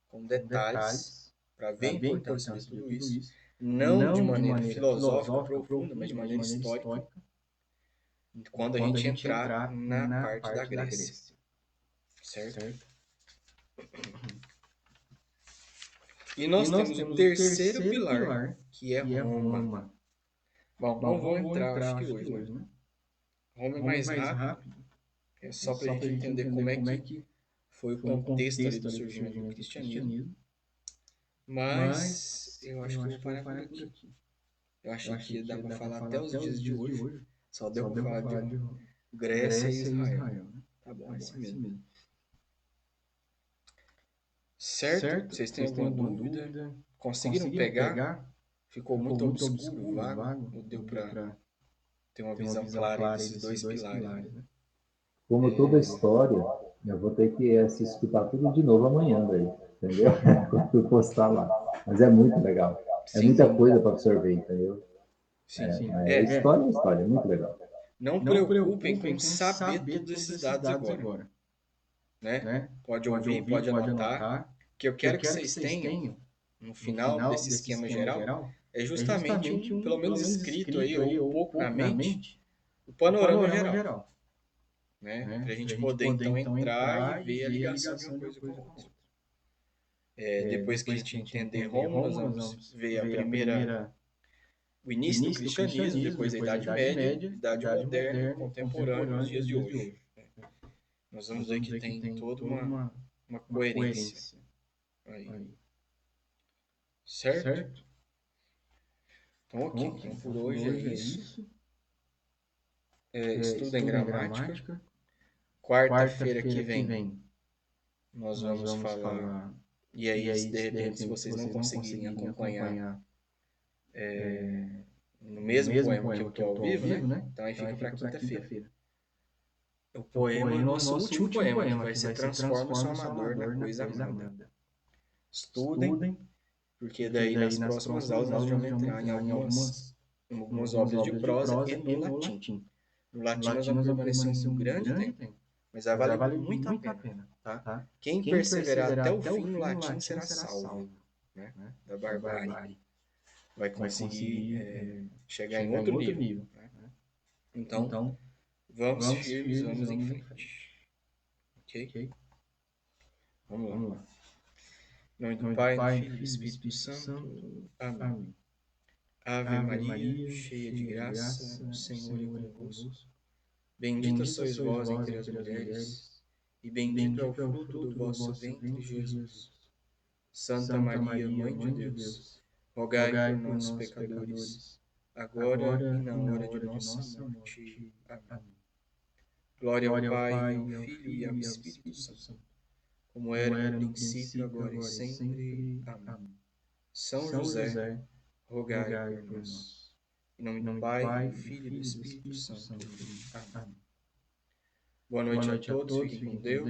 com detalhes para ver a importância de tudo isso não de maneira filosófica profunda, mas de maneira histórica, quando a gente entrar na parte da Grécia, certo? E nós temos o terceiro pilar, que é Roma. Bom, não vou entrar, acho que hoje, né? Roma é mais rápido, é só para a gente entender como é que foi o contexto ali do surgimento do cristianismo. Mas eu acho que eu vou parar por aqui. Eu achei que dá para falar até os dias de hoje. Só deu para falar de Grécia e Israel. Tá bom, é assim mesmo. Certo? Vocês têm alguma dúvida? Conseguiram pegar? Ficou muito obscuro, vago? Ou deu para ter uma visão clara desses dois pilares, né? Como toda história, eu vou ter que escutar tudo de novo amanhã, daí, entendeu? Quando eu postar lá. Mas é muito legal. É muita coisa para absorver, entendeu? Sim. História é história, é muito legal. Não preocupem com saber todos esses dados agora, né? Pode ouvir, pode anotar. O que eu quero que vocês tenham no final desse esquema geral é justamente pelo menos escrito aí, ou um pouco na mente, o panorama geral, né? Para a gente poder então entrar e ver a ligação de uma coisa com a outra. Depois que a gente entender Roma, nós vamos ver o início do cristianismo, depois a Idade Média, Idade Moderna, Contemporânea, os dias de hoje. Nós vamos ver que tem toda uma coerência aí. Certo? Então, ok. Então, por hoje é isso. Estudem gramática. Quarta-feira que vem nós vamos falar. E aí, de repente, se vocês não conseguirem acompanhar no mesmo poema que eu estou ao vivo, né? Então aí fica para quinta-feira. O poema, nosso último poema, que vai ser Transforma-se o Amador na Coisa Amada. Estudem, porque daí nas próximas aulas nós vamos entrar em algumas obras de prosa e no latim. No latim nós vamos permanecer um grande tempo, mas vai valer muito a pena, tá? Quem perseverar até o fim no latim será salvo, né? Da barbárie. Vai conseguir chegar em outro nível. Né? Então, vamos firmes, vamos em frente. Ok? Vamos lá. Em nome do Pai, do Filho e do Espírito Santo. Amém. Ave Maria, cheia de graça, o Senhor é convosco. Bendita sois vós entre as mulheres, e bendito é o fruto do vosso ventre, Jesus. Santa Maria, Mãe de Deus, rogai por nós, pecadores, agora e na hora de nossa morte. Amém. Glória ao Pai, ao Filho e ao Espírito Santo, como era no princípio, agora e sempre. Amém. São José, rogai por nós. Em nome do Pai, do Filho e do Espírito Santo. Amém. Boa noite a todos, fiquem com Deus.